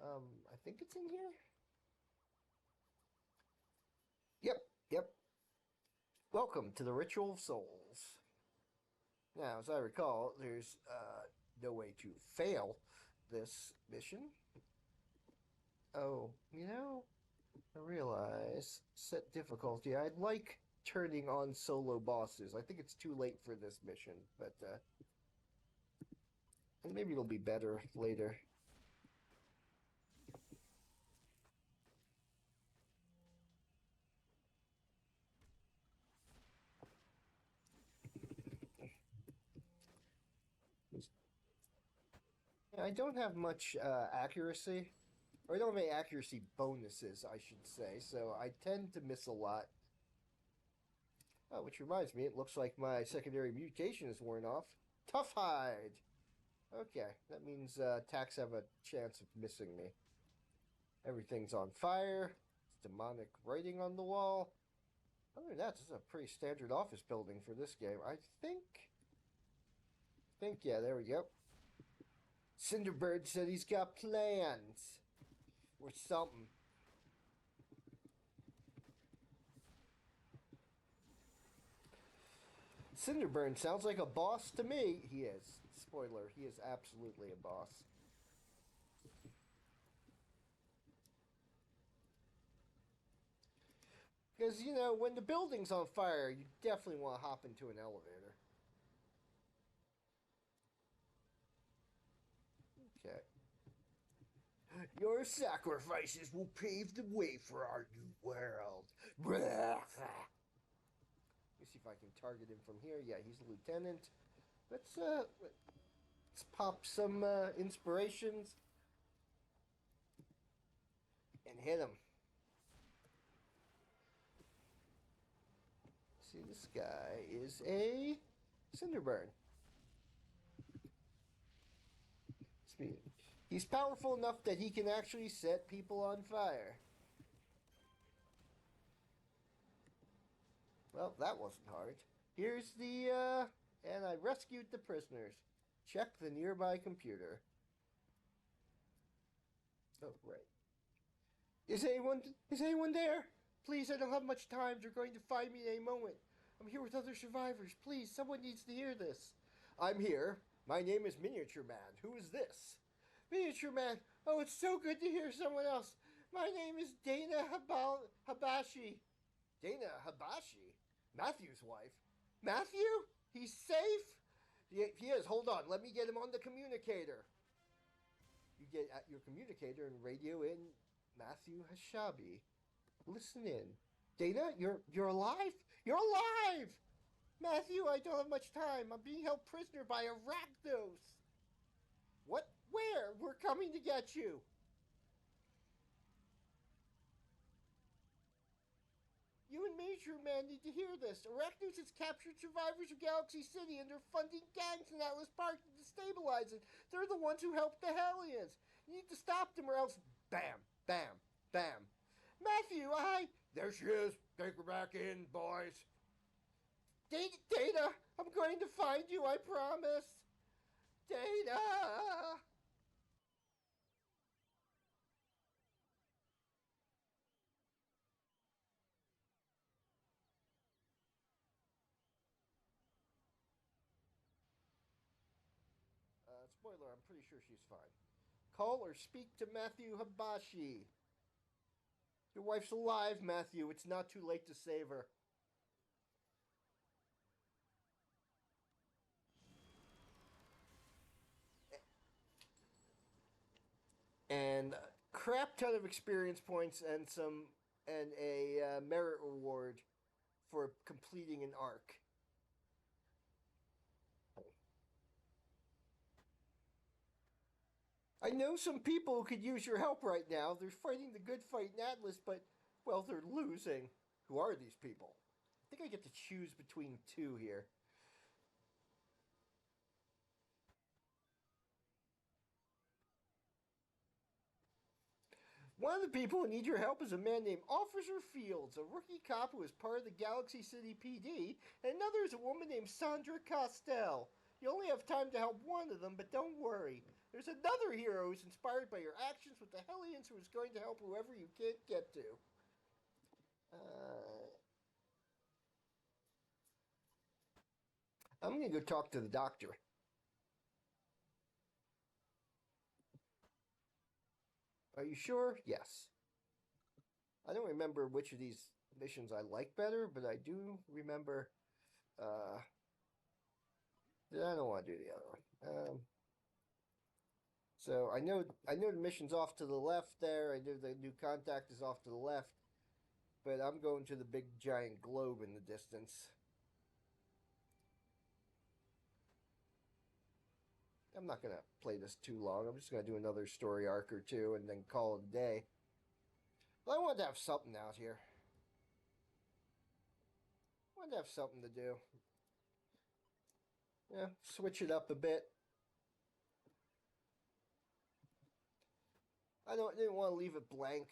I think it's in here. Yep. Welcome to the Ritual of Souls. Now, as I recall, there's no way to fail this mission. Oh, I realize set difficulty. I'd like turning on solo bosses. I think it's too late for this mission, but and maybe it'll be better later. I don't have much accuracy, or I don't have any accuracy bonuses, I should say, so I tend to miss a lot. Oh, which reminds me, it looks like my secondary mutation is worn off. Tough hide! Okay, that means attacks have a chance of missing me. Everything's on fire. It's demonic writing on the wall. Other than that, this is a pretty standard office building for this game. I think, yeah, there we go. Cinderbird said he's got plans. Or something. Cinderburn sounds like a boss to me. He is. Spoiler, he is absolutely a boss. Because, you know, when the building's on fire, you definitely want to hop into an elevator. Okay. Your sacrifices will pave the way for our new world. Let me see if I can target him from here. Yeah, he's a lieutenant. Let's pop some inspirations and hit him. See, this guy is a Cinderburn. He's powerful enough that he can actually set people on fire. Well, that wasn't hard. Here's the, and I rescued the prisoners. Check the nearby computer. Oh, right. Is anyone there? Please, I don't have much time. They're going to find me in a moment. I'm here with other survivors. Please, someone needs to hear this. I'm here. My name is Miniature Man. Who is this? Miniature Man. Oh, it's so good to hear someone else. My name is Dana Habashi. Dana Habashi? Matthew's wife. Matthew? He's safe? He is. Hold on. Let me get him on the communicator. You get at your communicator and radio in Matthew Hashabi. Listen in. Dana, you're alive? You're alive! Matthew, I don't have much time. I'm being held prisoner by Arachnos. What? Where? We're coming to get you. You and Major Man need to hear this. Arachnos has captured survivors of Galaxy City and they're funding gangs in Atlas Park to destabilize it. They're the ones who helped the Hellions. You need to stop them or else bam, bam, bam. Matthew, there she is. Take her back in, boys. Dana, I'm going to find you, I promise. Dana! Spoiler, I'm pretty sure she's fine. Call or speak to Matthew Habashi. Your wife's alive, Matthew. It's not too late to save her. And a crap ton of experience points and a merit reward for completing an arc. I know some people who could use your help right now. They're fighting the good fight in Atlas, but, well, they're losing. Who are these people? I think I get to choose between two here. One of the people who need your help is a man named Officer Fields, a rookie cop who is part of the Galaxy City PD, and another is a woman named Sandra Costell. You only have time to help one of them, but don't worry. There's another hero who's inspired by your actions with the Hellions who is going to help whoever you can't get to. I'm going to go talk to the doctor. Are you sure? Yes. I don't remember which of these missions I like better, but I do remember. Uh, I don't want to do the other one. So I know the mission's off to the left there. I know the new contact is off to the left, but I'm going to the big giant globe in the distance. I'm not gonna play this too long. I'm just gonna do another story arc or two and then call it a day. But I wanted to have something out here. I wanted to have something to do. Yeah, switch it up a bit. Didn't want to leave it blank.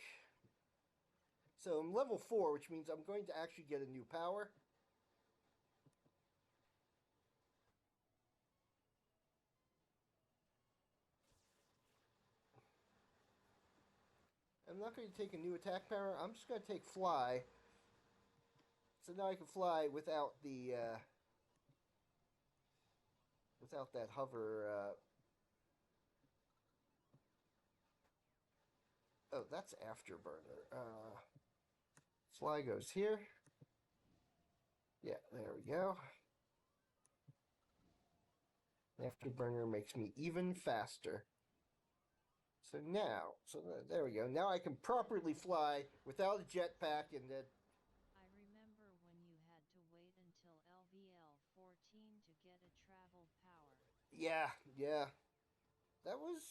So I'm level 4, which means I'm going to actually get a new power. I'm not going to take a new attack power. I'm just going to take fly. So now I can fly without the without that hover. Oh, that's afterburner. Fly goes here. Yeah, there we go. Afterburner makes me even faster. So there we go. Now I can properly fly without a jetpack and then. I remember when you had to wait until LVL 14 to get a travel power. Yeah. That was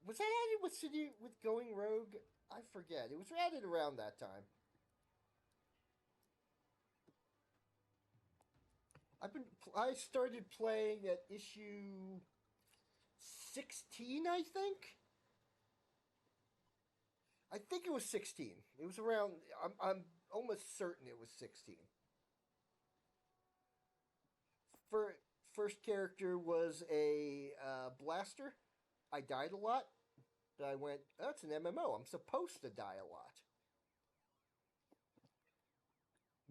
that added with City with Going Rogue? I forget. It was added around that time. I started playing at issue 16, I think. I think it was 16. It was around. I'm almost certain it was 16. For first character was a blaster. I died a lot, but I went, oh, it's an MMO. I'm supposed to die a lot.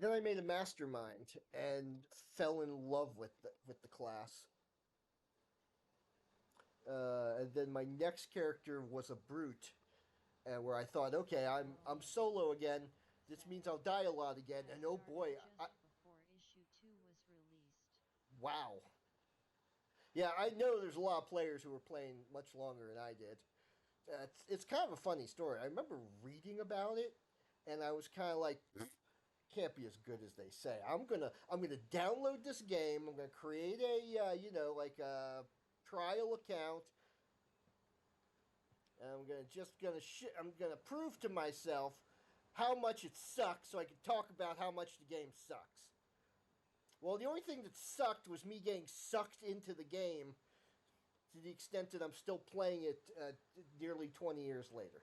Then I made a mastermind and fell in love with the class. And then my next character was a brute, where I thought, okay, I'm solo again. This means I'll die a lot again. And oh boy, before issue 2 was released. Wow. Yeah, I know there's a lot of players who were playing much longer than I did. It's kind of a funny story. I remember reading about it, and I was kind of like, can't be as good as they say. I'm gonna download this game. I'm gonna create a like a trial account. And I'm gonna prove to myself how much it sucks, so I can talk about how much the game sucks. Well, the only thing that sucked was me getting sucked into the game to the extent that I'm still playing it nearly 20 years later.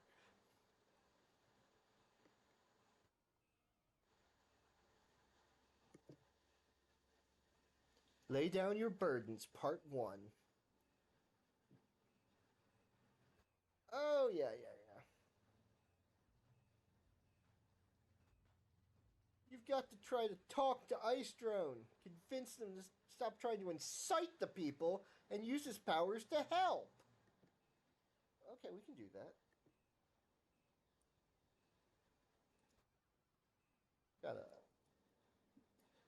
Lay Down Your Burdens, Part 1. Oh, yeah. You've got to try to talk to Ice Drone, convince them to stop trying to incite the people, and use his powers to help. Okay, we can do that. Gotta.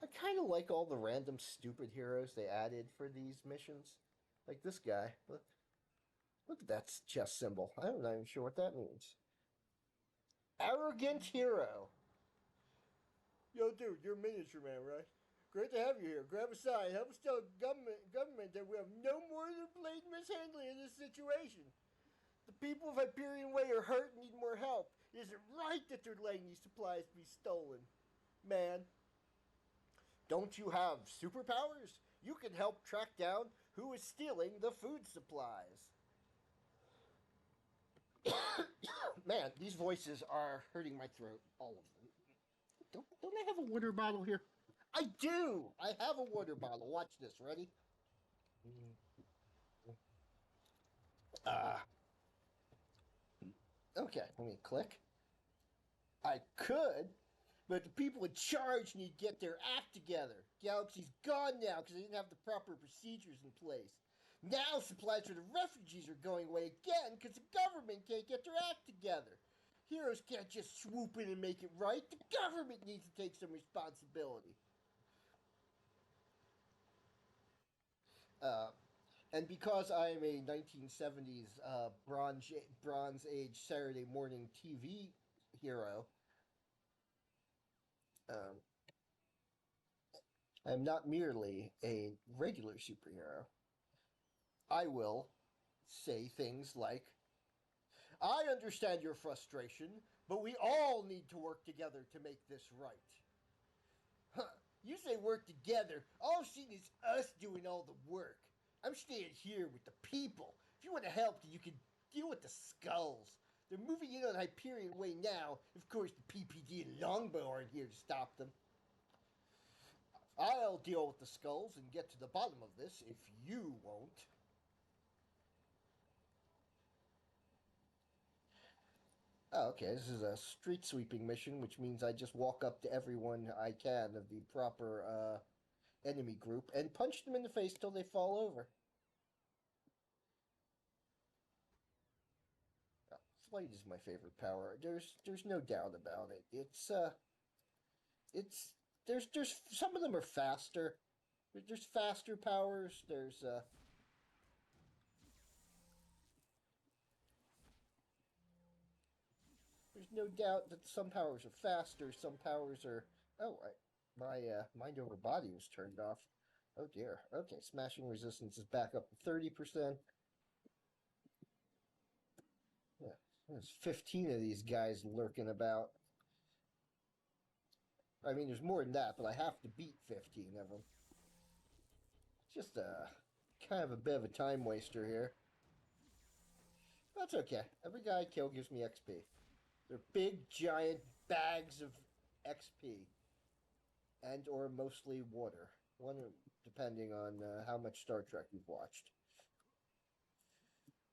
I kind of like all the random stupid heroes they added for these missions. Like this guy. Look at that chess symbol. I'm not even sure what that means. Arrogant hero. Yo, dude, you're a miniature man, right? Great to have you here. Grab a side. Help us tell government that we have no more than blatant mishandling in this situation. The people of Hyperion Way are hurt and need more help. It isn't right that they're letting these supplies be stolen. Man, don't you have superpowers? You can help track down who is stealing the food supplies. Man, these voices are hurting my throat. All of them. Don't I have a water bottle here? I do. I have a water bottle. Watch this. Ready? Uh, okay. Let me click. I could, but the people in charge need to get their act together. Galaxy's gone now because they didn't have the proper procedures in place. Now supplies for the refugees are going away again because the government can't get their act together. Heroes can't just swoop in and make it right. The government needs to take some responsibility. Uh, and because I am a 1970s Bronze Age Saturday morning TV hero, um, I am not merely a regular superhero. I will say things like, I understand your frustration, but we all need to work together to make this right. Huh. You say work together. All I've seen is us doing all the work. I'm staying here with the people. If you want to help, you can deal with the skulls. They're moving in on Hyperion Way now. Of course, the PPD and Longbow aren't here to stop them. I'll deal with the skulls and get to the bottom of this if you won't. Oh, okay, this is a street sweeping mission, which means I just walk up to everyone I can of the proper enemy group and punch them in the face till they fall over. Flight is my favorite power. There's no doubt about it. It's there's some of them are faster. There's faster powers. There's no doubt that some powers are faster. Some powers are. Oh, my mind over body was turned off. Oh dear. Okay, smashing resistance is back up to 30%. Yeah, there's 15 of these guys lurking about. I mean, there's more than that, but I have to beat 15 of them. It's just kind of a bit of a time waster here. That's okay. Every guy I kill gives me XP. They're big, giant bags of XP. And or mostly water. One depending on how much Star Trek you've watched.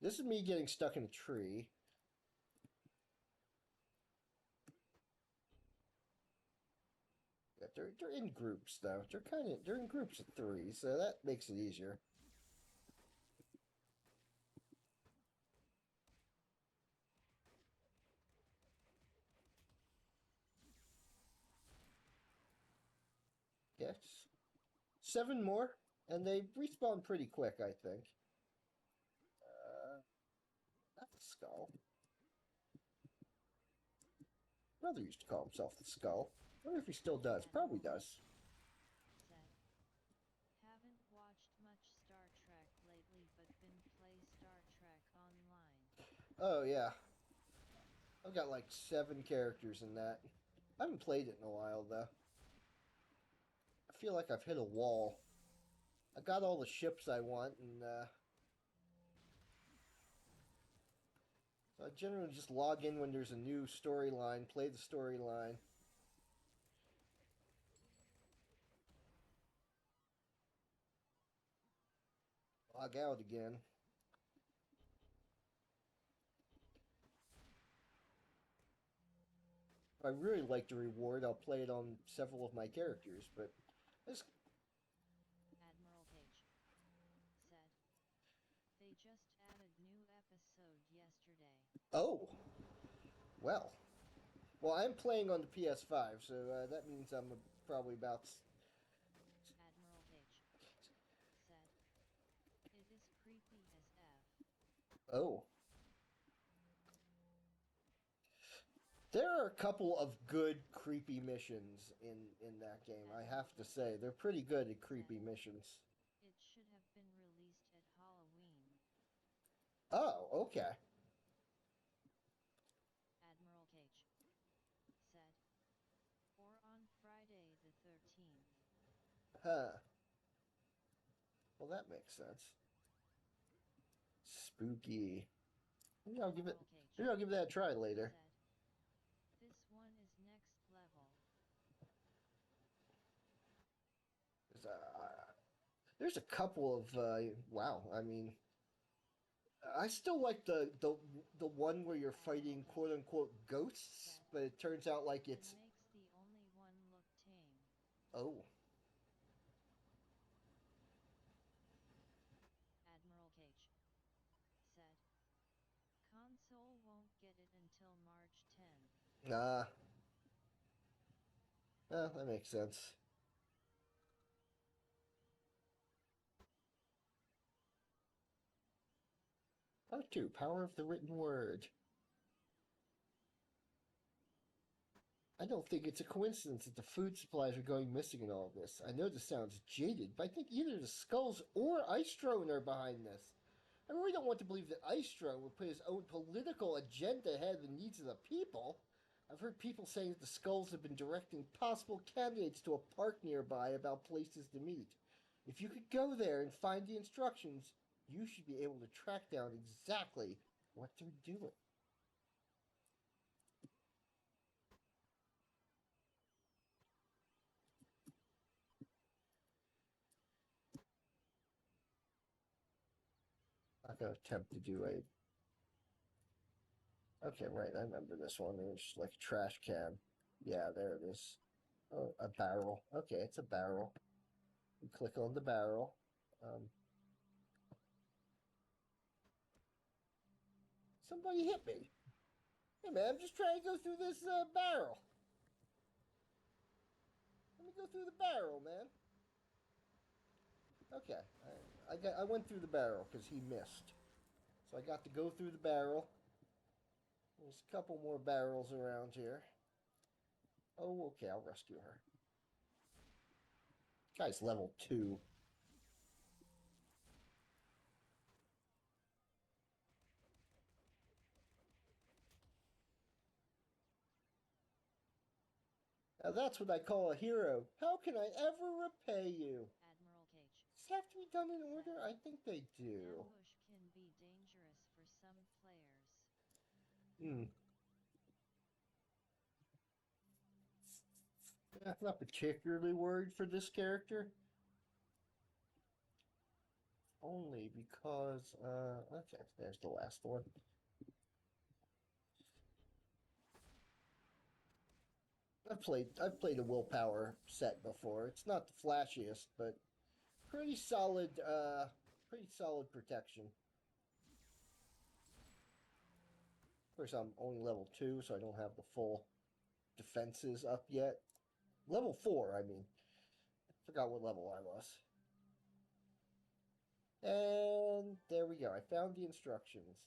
This is me getting stuck in a tree. Yeah, they're in groups though. They're in groups of 3, so that makes it easier. Yes. 7 more, and they respawn pretty quick, I think. That's a skull. Brother used to call himself the Skull. I wonder if he still does. Probably does. Haven't watched much Star Trek lately, but been play Star Trek Online. Oh, yeah. I've got like 7 characters in that. I haven't played it in a while, though. I feel like I've hit a wall. I got all the ships I want, and so I generally just log in when there's a new storyline, play the storyline. Log out again. If I really like the reward, I'll play it on several of my characters, but this... Admiral Page said, they just added new episode yesterday. Oh! Well. Well, I'm playing on the PS5, so that means I'm probably about... Admiral Page said, it is creepy as F. Oh. There are a couple of good creepy missions in that game, I have to say. They're pretty good at creepy missions. It should have been released at Halloween. Oh, okay. Admiral Cage said, or on Friday the 13th. Huh. Well, that makes sense. Spooky. Maybe I'll give that a try later. Said, this one is next level. There's a couple of wow. I mean, I still like the one where you're fighting quote unquote ghosts, but it turns out like it's makes the only one look tame. Oh. Admiral Cage said, console won't get it until March 10th. Nah. That makes sense. Part 2, Power of the Written Word. I don't think it's a coincidence that the food supplies are going missing in all this. I know this sounds jaded, but I think either the Skulls or Eistrone are behind this. I really don't want to believe that Eistrone would put his own political agenda ahead of the needs of the people. I've heard people saying that the Skulls have been directing possible candidates to a park nearby about places to meet. If you could go there and find the instructions, you should be able to track down exactly what they're doing. I'm not gonna attempt to do a. Okay, right, I remember this one. It was like a trash can. Yeah, there it is. Oh, a barrel. Okay, it's a barrel. You click on the barrel. Somebody hit me. Hey man, I'm just trying to go through this barrel. Let me go through the barrel, man. Okay, I went through the barrel because he missed, so I got to go through the barrel. There's a couple more barrels around here. Oh, okay, I'll rescue her. Guy's level 2. Now that's what I call a hero. How can I ever repay you? Admiral Cage. Does it have to be done in order? I think they do. Ambush can be dangerous for some players. That's not particularly worried for this character. Only because, okay, there's the last one. I've played a willpower set before. It's not the flashiest, but pretty solid protection. Of course, I'm only level 2, so I don't have the full defenses up yet. Level 4, I mean. I forgot what level I was. And there we go. I found the instructions.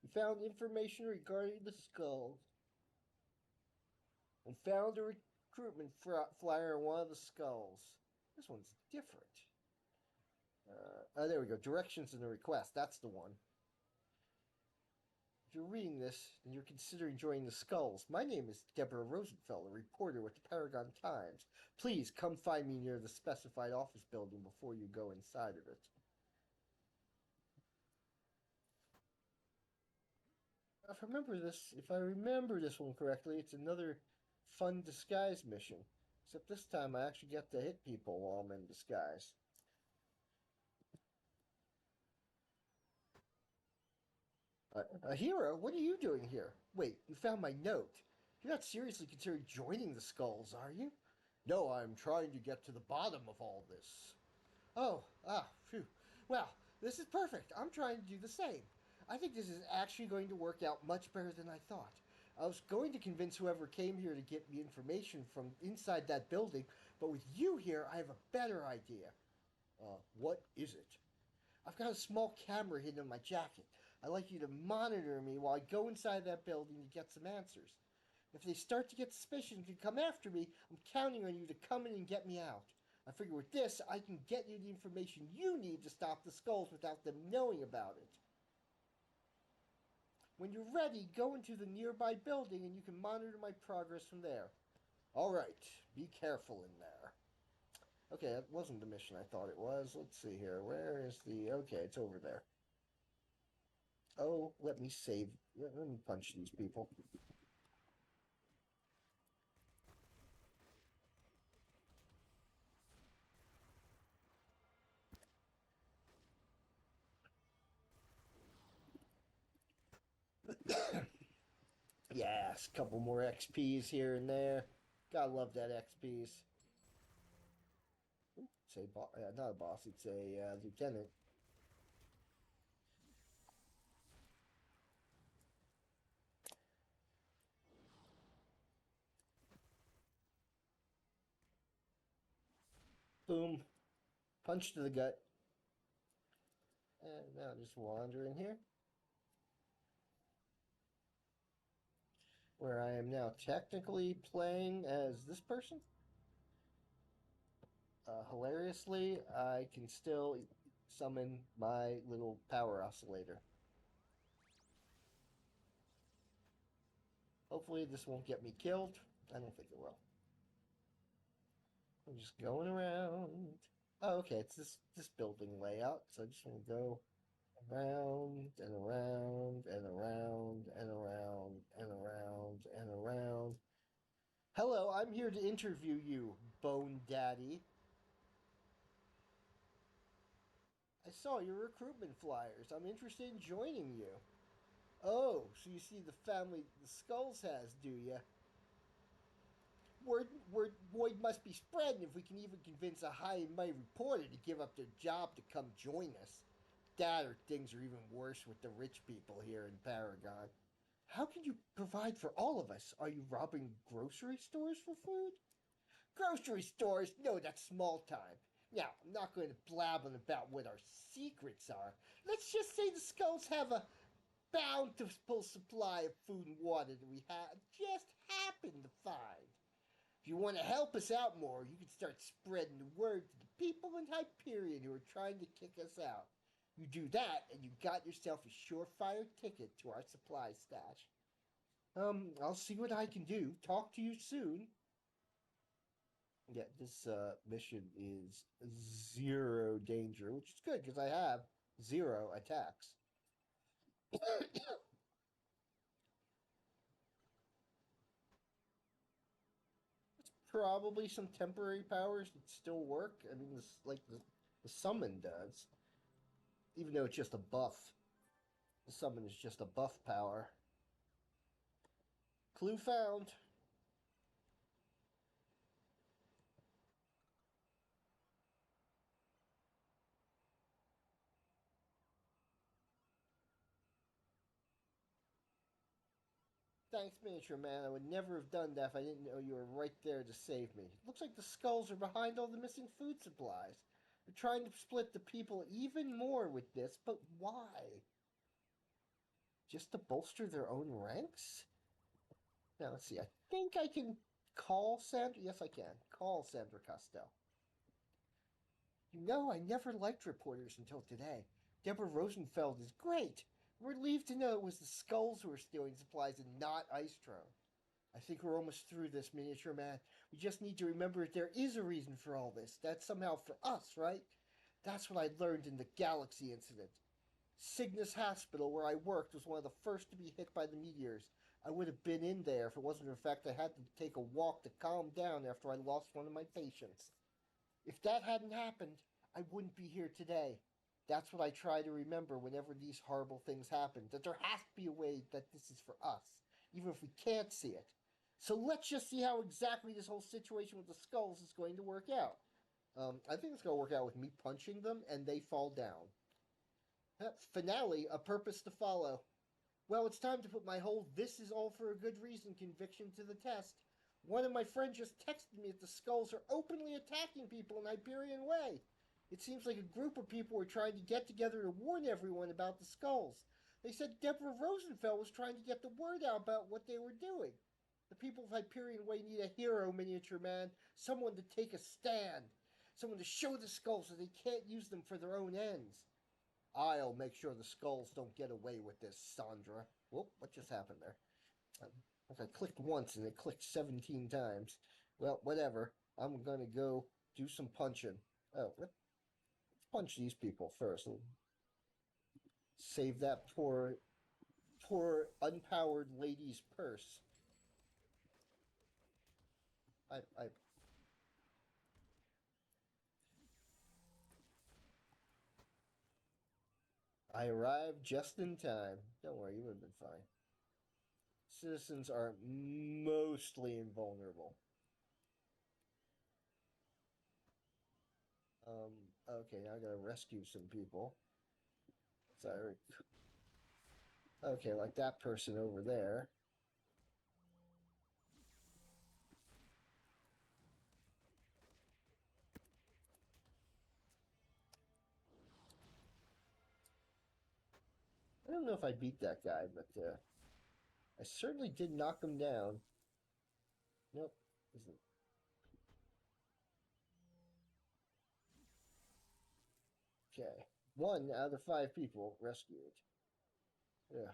We found information regarding the skulls. And found a recruitment flyer on one of the skulls. This one's different. Oh, there we go. Directions and the request. That's the one. If you're reading this and you're considering joining the Skulls, my name is Deborah Rosenfeld, a reporter with the Paragon Times. Please come find me near the specified office building before you go inside of it. If I remember this one correctly, it's another fun disguise mission. Except this time I actually get to hit people while I'm in disguise. A hero? What are you doing here? Wait, you found my note. You're not seriously considering joining the Skulls, are you? No, I'm trying to get to the bottom of all this. Oh, phew. Well, this is perfect. I'm trying to do the same. I think this is actually going to work out much better than I thought. I was going to convince whoever came here to get me information from inside that building, but with you here, I have a better idea. What is it? I've got a small camera hidden in my jacket. I'd like you to monitor me while I go inside that building to get some answers. If they start to get suspicious and come after me, I'm counting on you to come in and get me out. I figure with this, I can get you the information you need to stop the Skulls without them knowing about it. When you're ready, go into the nearby building and you can monitor my progress from there. Alright, be careful in there. Okay, that wasn't the mission I thought it was. Let's see here. Where is the... Okay, it's over there. Oh, let me save... Let me punch these people. Yes, a couple more XPs here and there. Gotta love that XPs. Say, not a boss, it's a lieutenant. Boom. Punch to the gut. And now just wander in here. Where I am now technically playing as this person. Hilariously, I can still summon my little power oscillator. Hopefully this won't get me killed. I don't think it will. I'm just going around. Oh, okay, it's this building layout, so I just want to go around and around and around and around and around and around. Hello, I'm here to interview you, Bone Daddy. I saw your recruitment flyers. I'm interested in joining you. Oh, so you see the family the Skulls has, do you? Word must be spreading if we can even convince a high and mighty reporter to give up their job to come join us. That or things are even worse with the rich people here in Paragon. How can you provide for all of us? Are you robbing grocery stores for food? Grocery stores? No, that's small time. Now, I'm not going to blab on about what our secrets are. Let's just say the Skulls have a bountiful supply of food and water that we just happen to find. If you want to help us out more, you can start spreading the word to the people in Hyperion who are trying to kick us out. You do that, and you got yourself a surefire ticket to our supply stash. I'll see what I can do. Talk to you soon. Yeah, this mission is 0 danger, which is good because I have 0 attacks. Probably some temporary powers that still work. I mean, this like the summon does, even though it's just a buff. The summon is just a buff power. Clue found. Thanks, Miniature Man. I would never have done that if I didn't know you were right there to save me. Looks like the Skulls are behind all the missing food supplies. They're trying to split the people even more with this, but why? Just to bolster their own ranks? Now, let's see. I think I can call Sandra. Yes, I can. Call Sandra Castell. You know, I never liked reporters until today. Deborah Rosenfeld is great. We're relieved to know it was the Skulls who were stealing supplies and not Istro. I think we're almost through this, Miniature Man. We just need to remember that there is a reason for all this. That's somehow for us, right? That's what I learned in the Galaxy incident. Cygnus Hospital, where I worked, was one of the first to be hit by the meteors. I would have been in there if it wasn't for the fact I had to take a walk to calm down after I lost one of my patients. If that hadn't happened, I wouldn't be here today. That's what I try to remember whenever these horrible things happen, that there has to be a way that this is for us, even if we can't see it. So let's just see how exactly this whole situation with the Skulls is going to work out. I think it's going to work out with me punching them and they fall down. Finale, a purpose to follow. Well, it's time to put my whole "this is all for a good reason" conviction to the test. One of my friends just texted me that the Skulls are openly attacking people in Hyperion Way. It seems like a group of people were trying to get together to warn everyone about the Skulls. They said Deborah Rosenfeld was trying to get the word out about what they were doing. The people of Hyperion Way need a hero, Miniature Man. Someone to take a stand. Someone to show the Skulls that they can't use them for their own ends. I'll make sure the Skulls don't get away with this, Sandra. Whoop, what just happened there? I clicked once and it clicked 17 times. Well, whatever. I'm gonna go do some punching. Oh, let's punch these people first. Save that poor unpowered lady's purse. I arrived just in time. Don't worry, you would have been fine. Citizens are mostly invulnerable. Okay, now I gotta rescue some people. Sorry. Okay, like that person over there. I don't know if I beat that guy, but I certainly did knock him down. Nope. Isn't. Okay. 1 out of 5 people rescued. Yeah.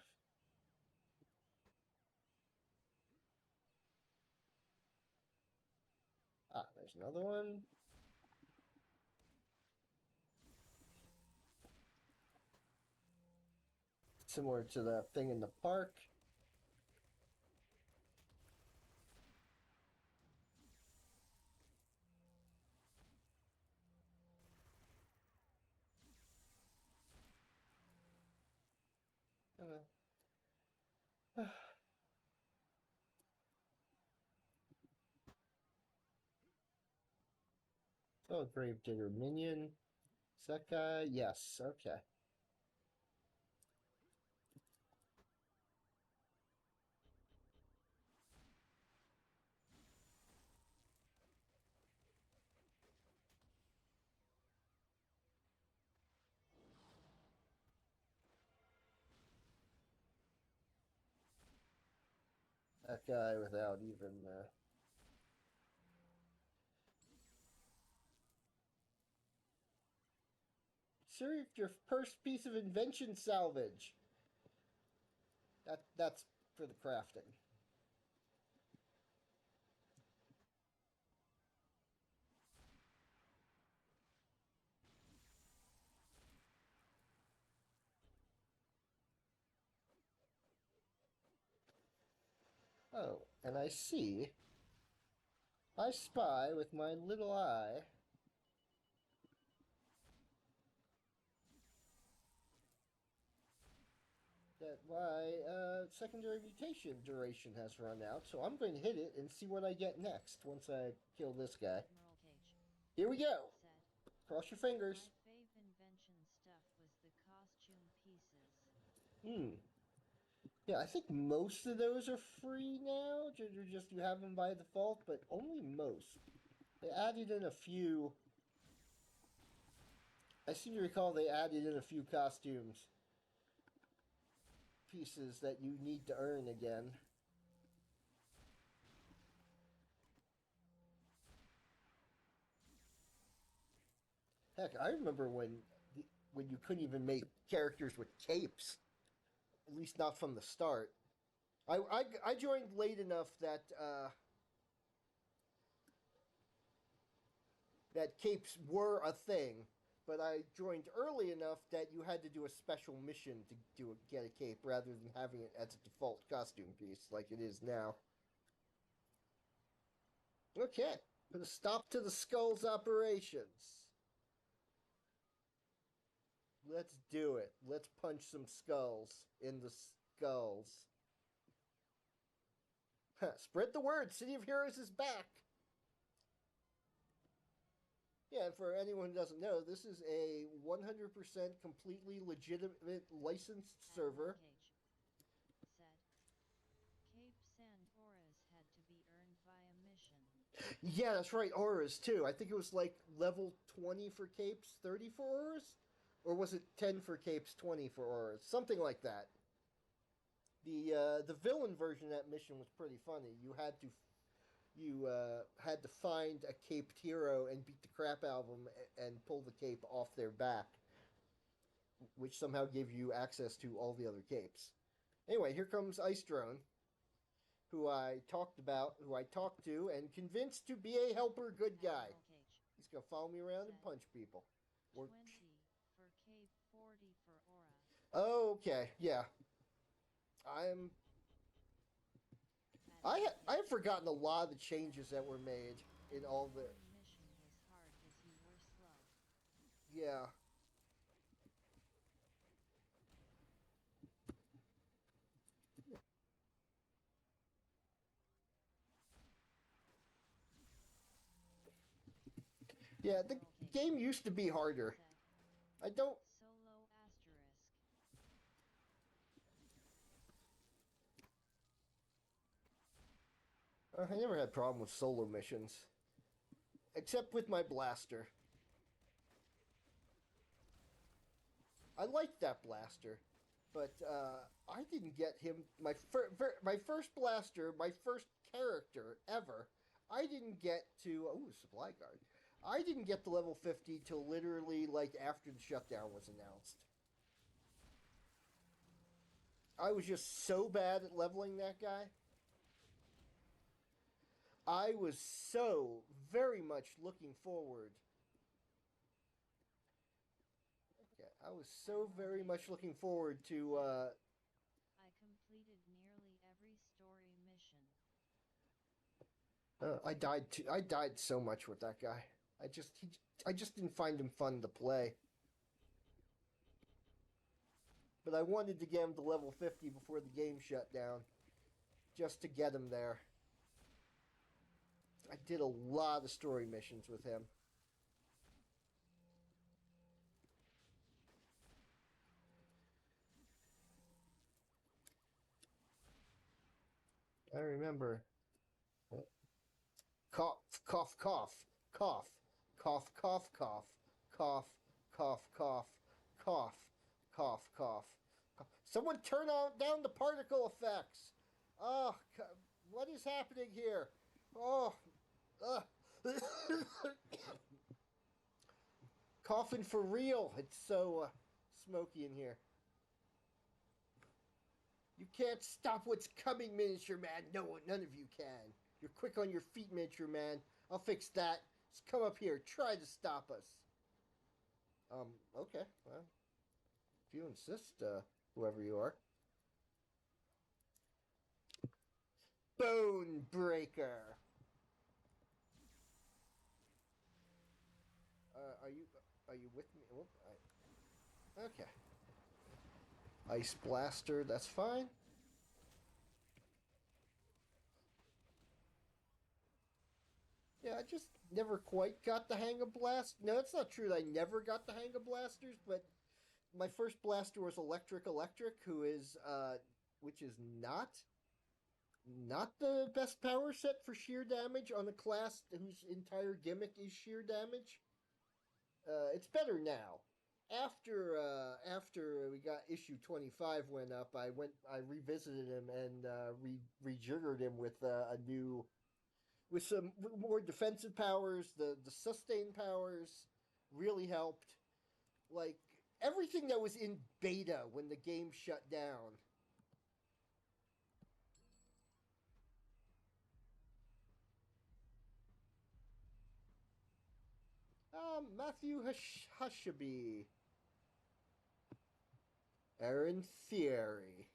Ah, there's another one. Similar to that thing in the park. Oh, Gravedigger minion. Is that guy? Yes, okay. That guy without even. Serve your first piece of invention salvage. That's for the crafting. Oh, and I see. I spy with my little eye. That my secondary mutation duration has run out, so I'm going to hit it and see what I get next once I kill this guy. Admiral Cage Here we go. said, Cross your fingers. my fave invention stuff was the costume pieces. Yeah, I think most of those are free now. Just you have them by default, but only most. They added in a few. I seem to recall they added in a few costumes pieces that you need to earn again. Heck, I remember when you couldn't even make characters with capes, at least not from the start. I joined late enough that that capes were a thing, but I joined early enough that you had to do a special mission to get a cape rather than having it as a default costume piece like it is now. Okay, put a stop to the Skulls operations. Let's do it. Let's punch some skulls in the skulls. Spread the word. City of Heroes is back. Yeah, and for anyone who doesn't know, this is a 100% completely legitimate licensed server. Cage said, capes and auras had to be earned via mission. Yeah, that's right. Auras too. I think it was like level 20 for capes, 30 for auras, or was it 10 for capes, 20 for auras, something like that. The villain version of that mission was pretty funny. You had to find a caped hero and beat the crap out of them and pull the cape off their back, which somehow gave you access to all the other capes. Anyway, here comes Ice Drone, who I talked to and convinced to be a helper good guy. He's gonna follow me around and punch people. 20 for cape, 40 for aura. Oh, okay, yeah. I'm. I have forgotten a lot of the changes that were made in all the. Mission was hard as you were slow. Yeah. Yeah, the game used to be harder. I don't. Solo asterisk. I never had problem with solo missions, except with my blaster. I liked that blaster. But I didn't get him my first blaster, my first character ever. I didn't get to supply card. I didn't get to level 50 till literally like after the shutdown was announced. I was just so bad at leveling that guy. I was so very much looking forward. Okay, I was so very much looking forward to. I completed nearly every story mission. I died so much with that guy. I just didn't find him fun to play. But I wanted to get him to level 50 before the game shut down, just to get him there. I did a lot of story missions with him. I remember. Cough, cough, cough, cough, cough, cough, cough, cough, cough, cough, cough, cough, cough. Someone turn down the particle effects. Oh, what is happening here? Oh, uh, coughing for real. It's so smoky in here. You can't stop what's coming, Miniature Man. No, none of you can. You're quick on your feet, Miniature Man. I'll fix that. Just come up here. Try to stop us. Okay. Well, if you insist, whoever you are. Bone Breaker. Are you with me? Oh, okay. Ice Blaster, that's fine. Yeah, I just never quite got the hang of blast. No, it's not true that I never got the hang of blasters, but my first blaster was Electric, who is which is not the best power set for sheer damage on a class whose entire gimmick is sheer damage. It's better now. After we got issue 25 went up, I revisited him and rejiggered him with a new with some more defensive powers. The sustain powers really helped. Like everything that was in beta when the game shut down. Matthew Hushaby, Aaron Thierry.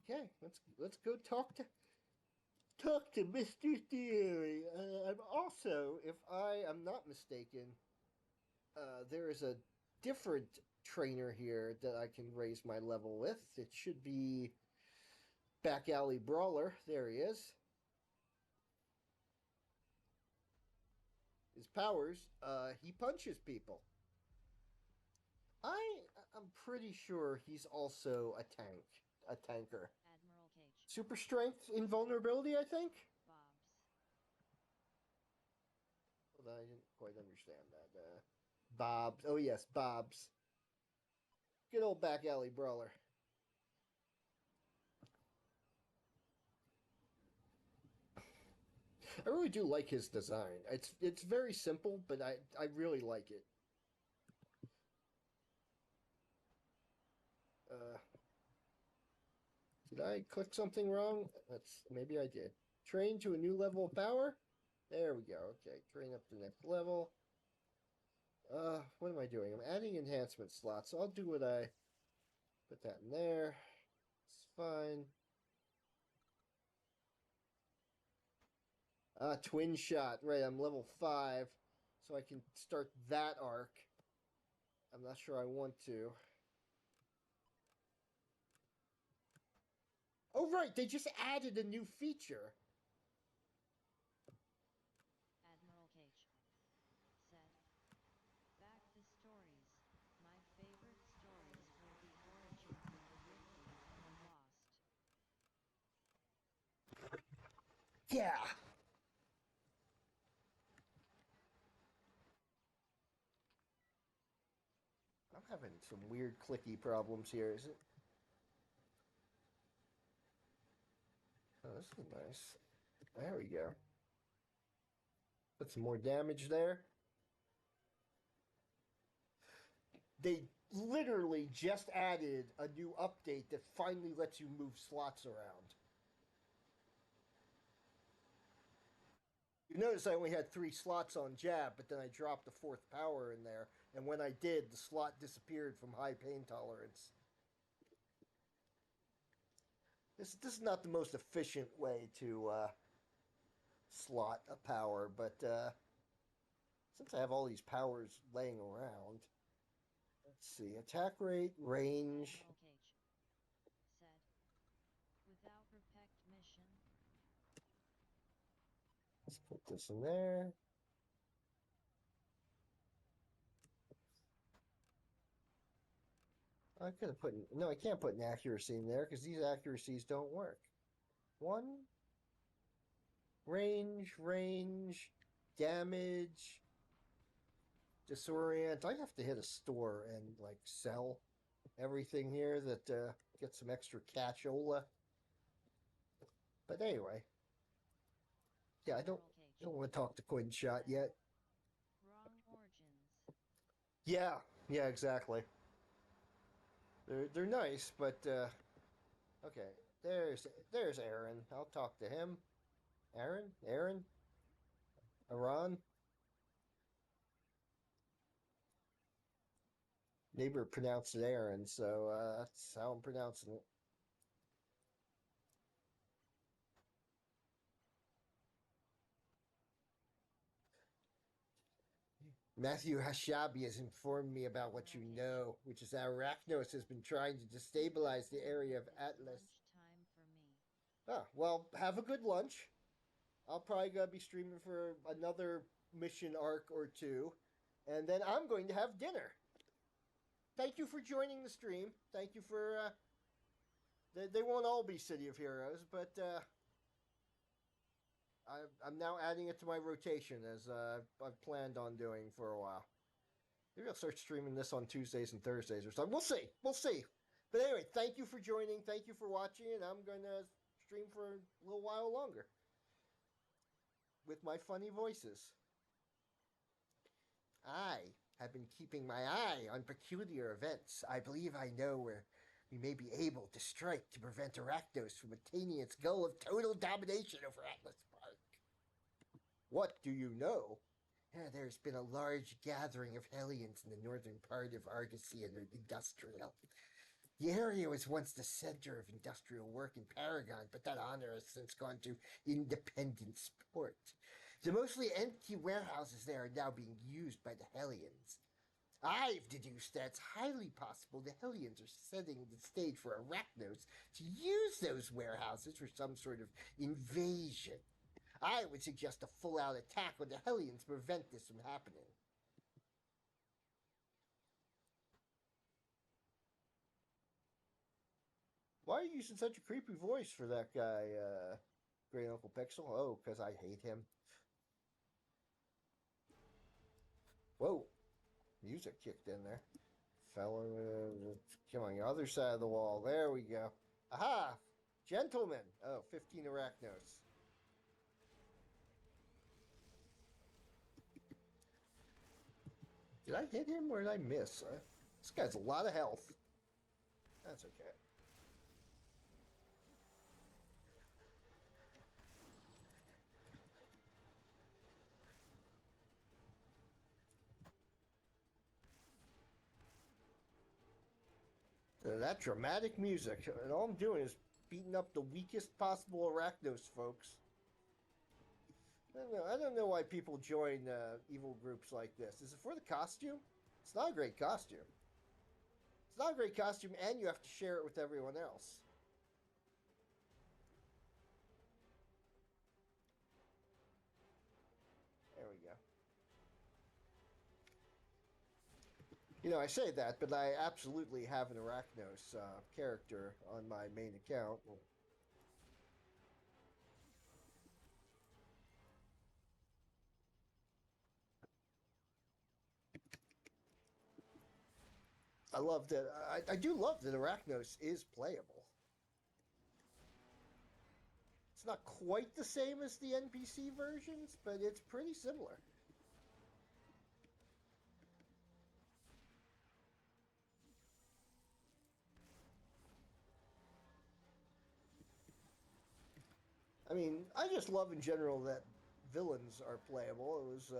Okay, let's go talk to Mr. Theory. I'm also, if I am not mistaken, there is a different trainer here that I can raise my level with. It should be Back Alley Brawler. There he is. His powers, he punches people. I'm pretty sure he's also a tanker. Admiral Cage. Super strength, invulnerability, I think. Bobs. Well, I didn't quite understand that. Bobs. Oh yes, Bobs. Good old Back Alley Brawler. I really do like his design. It's very simple, but I really like it. Did I click something wrong? Maybe I did. Train to a new level of power. There we go. Okay, train up to the next level. What am I doing? I'm adding enhancement slots, so I'll do what I put that in there. It's fine. Twin shot. Right, I'm level 5, so I can start that arc. I'm not sure I want to. Oh, right, they just added a new feature. Admiral Cage said, "Back the stories. My favorite stories were the origins of the Rifty and the Lost." Yeah. having some weird clicky problems here, is it? Oh, this is nice. There we go. Put some more damage there. They literally just added a new update that finally lets you move slots around. You notice I only had 3 slots on jab, but then I dropped the 4th power in there, and when I did, the slot disappeared from high pain tolerance. This is not the most efficient way to slot a power, but since I have all these powers laying around, let's see, attack rate, range. Said, without repect mission. Let's put this in there. I could have put no, I can't put an accuracy in there because these accuracies don't work. 1 range, damage, disorient. I have to hit a store and like sell everything here that get some extra cashola. But anyway, yeah, I don't want to talk to Quinn Shot yet. Wrong origins. Yeah, exactly. They're nice, but okay. There's Aaron. I'll talk to him. Aaron, Iran. Neighbor pronounced it Aaron, so that's how I'm pronouncing it. Matthew Hashabi has informed me about what you know, which is that Arachnos has been trying to destabilize the area of Atlas. Time for me. Ah, well, have a good lunch. I'll probably gonna be streaming for another mission arc or 2, and then I'm going to have dinner. Thank you for joining the stream. Thank you for. They won't all be City of Heroes, but I'm now adding it to my rotation as I've planned on doing for a while. Maybe I'll start streaming this on Tuesdays and Thursdays or something. We'll see. We'll see. But anyway, thank you for joining. Thank you for watching, and I'm going to stream for a little while longer with my funny voices. I have been keeping my eye on peculiar events. I believe I know where we may be able to strike to prevent Arachnos from attaining its goal of total domination over Atlas Park. What do you know? There's been a large gathering of Hellions in the northern part of Argosy and Industrial. The area was once the center of industrial work in Paragon, but that honor has since gone to Independence Port. The mostly empty warehouses there are now being used by the Hellions. I've deduced that it's highly possible the Hellions are setting the stage for Arachnos to use those warehouses for some sort of invasion. I would suggest a full-out attack on the Hellions to prevent this from happening. Why are you using such a creepy voice for that guy, Great Uncle Pixel? Oh, because I hate him. Whoa. Music kicked in there. Fell on the other side of the wall. There we go. Aha! Gentlemen! Oh, 15 Arachnos. Did I hit him or did I miss? This guy's a lot of health. That's okay. That dramatic music, and all I'm doing is beating up the weakest possible Arachnos, folks. I don't know why people join evil groups like this. Is it for the costume? It's not a great costume. It's not a great costume, and you have to share it with everyone else. There we go. You know, I say that, but I absolutely have an Arachnos character on my main account. I love that. I do love that Arachnos is playable. It's not quite the same as the NPC versions, but it's pretty similar. I mean, I just love in general that villains are playable. It was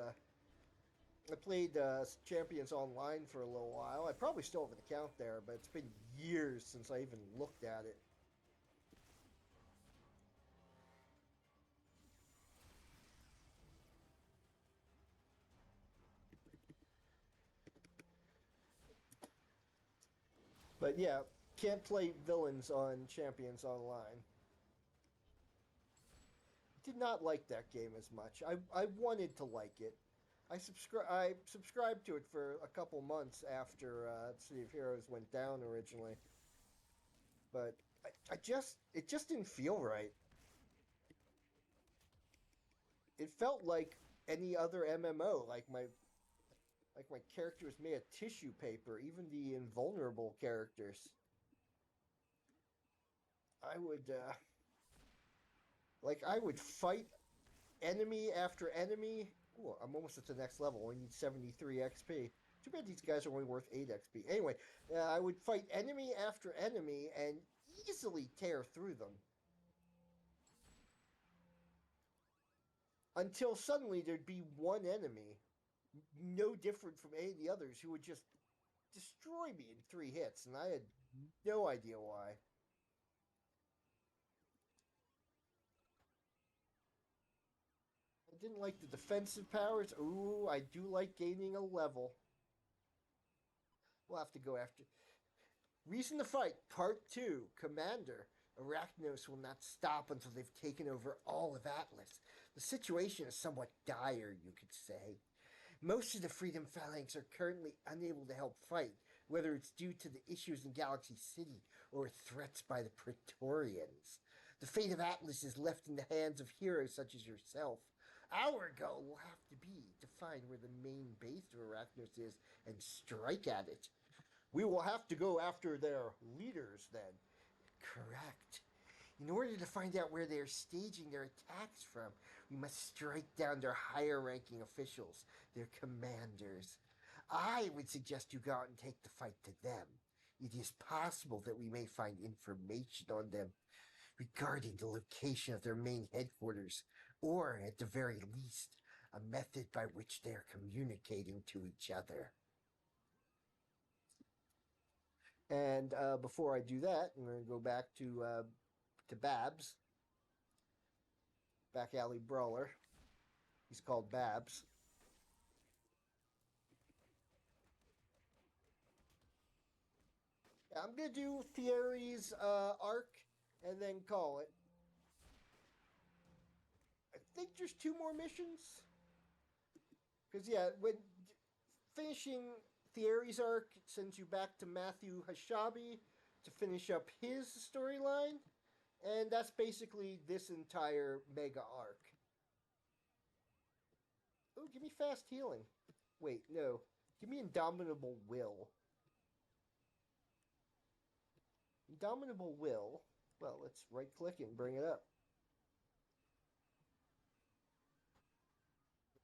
I played Champions Online for a little while. I probably still have an account there, but it's been years since I even looked at it. But yeah, can't play villains on Champions Online. Did not like that game as much. I wanted to like it. I subscribed to it for a couple months after City of Heroes went down originally, but I just it just didn't feel right. It felt like any other MMO. Like my character was made of tissue paper. Even the invulnerable characters. I would I would fight enemy after enemy. Ooh, I'm almost at the next level. I need 73 XP. Too bad these guys are only worth 8 XP. Anyway, I would fight enemy after enemy and easily tear through them. Until suddenly there'd be one enemy, no different from any of the others, who would just destroy me in 3 hits, and I had no idea why. I didn't like the defensive powers. Ooh, I do like gaining a level. We'll have to go after. Reason to Fight, Part 2, Commander. Arachnos will not stop until they've taken over all of Atlas. The situation is somewhat dire, you could say. Most of the Freedom Phalanx are currently unable to help fight, whether it's due to the issues in Galaxy City or threats by the Praetorians. The fate of Atlas is left in the hands of heroes such as yourself. Our goal will have to be to find where the main base of Arachnos is and strike at it. We will have to go after their leaders then. Correct. In order to find out where they are staging their attacks from, we must strike down their higher ranking officials, their commanders. I would suggest you go out and take the fight to them. It is possible that we may find information on them regarding the location of their main headquarters, or at the very least, a method by which they are communicating to each other. And before I do that, I'm going to go back to Babs, back alley brawler. He's called Babs. I'm gonna do Thierry's arc and then call it. I think there's 2 more missions. Because yeah, when finishing Thierry's arc sends you back to Matthew Hashabi to finish up his storyline, and that's basically this entire mega arc. Oh, give me fast healing. Wait, no. Give me Indomitable Will. Indomitable Will. Well, let's right click and bring it up.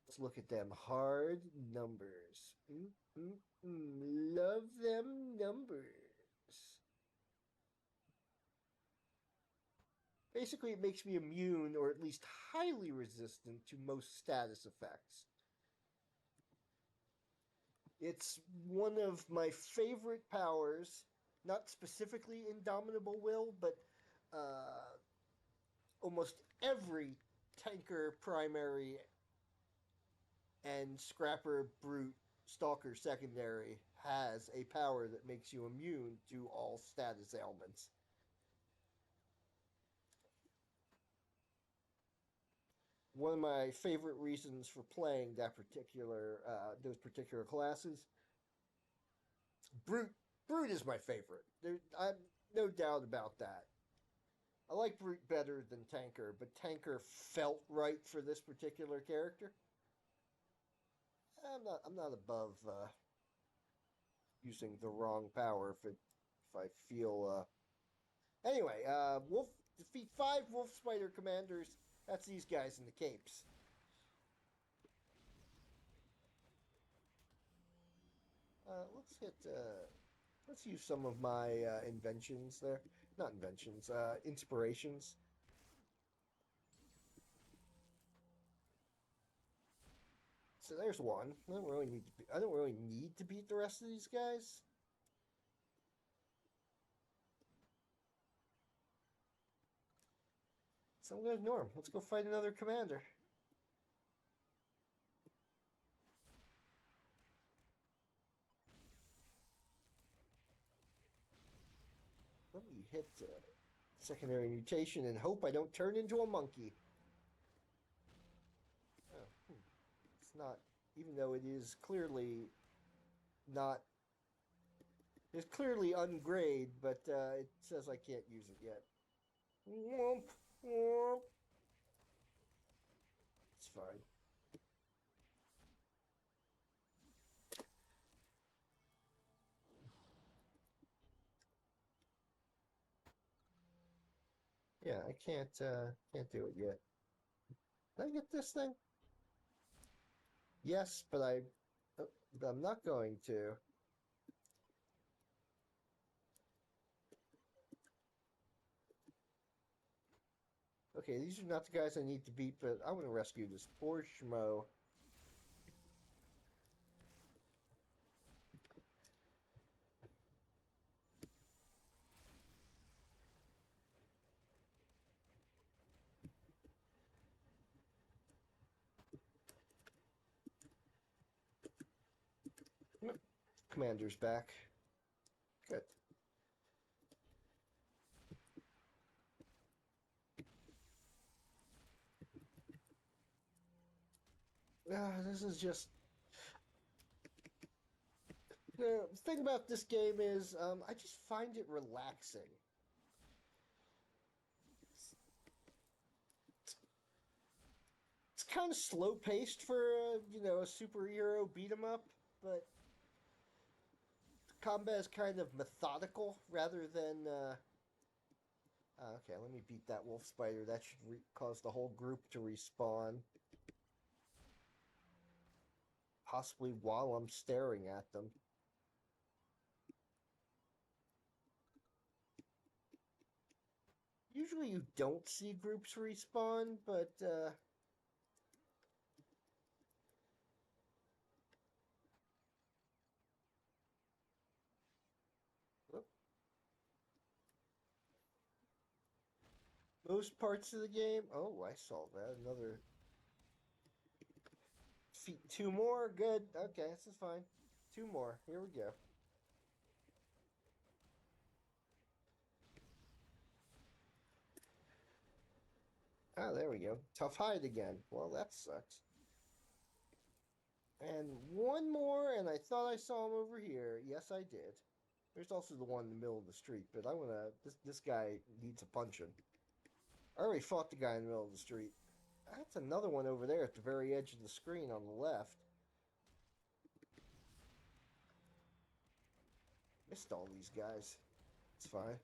Let's look at them. Hard numbers. Love them numbers. Basically, it makes me immune or at least highly resistant to most status effects. It's one of my favorite powers, not specifically Indomitable Will, but almost every tanker primary and scrapper brute stalker secondary has a power that makes you immune to all status ailments. One of my favorite reasons for playing those particular classes. Brute is my favorite. I'm no doubt about that. I like Brute better than Tanker, but Tanker felt right for this particular character. I'm not above using the wrong power if I feel. Anyway, wolf defeat 5 wolf spider commanders. That's these guys in the capes. Let's hit. Let's use some of my inventions there. Not inventions. Inspirations. So there's one. I don't really need to beat the rest of these guys. So I'm gonna ignore him. Let's go fight another commander. Let me hit secondary mutation and hope I don't turn into a monkey. Oh, It's not, even though it is clearly not. It's clearly ungrade, but it says I can't use it yet. Womp, womp. It's fine. Yeah, I can't do it yet. Did I get this thing? Yes, but I'm not going to. Okay, these are not the guys I need to beat, but I want to rescue this poor schmo. Commander's back. Good. This is just. The thing about this game is, I just find it relaxing. It's kind of slow paced for a superhero beat 'em up, but combat is kind of methodical rather than. Okay, let me beat that wolf spider. That should cause the whole group to respawn. Possibly while I'm staring at them. Usually you don't see groups respawn, but most parts of the game. Oh, I saw that. Another feet. 2 more. Good. Okay, this is fine. 2 more. Here we go. Ah, there we go. Tough hide again. Well, that sucks. And 1 more, and I thought I saw him over here. Yes, I did. There's also the one in the middle of the street, but I wanna. This guy needs a punching. I already fought the guy in the middle of the street. That's another one over there at the very edge of the screen on the left. Missed all these guys. It's fine.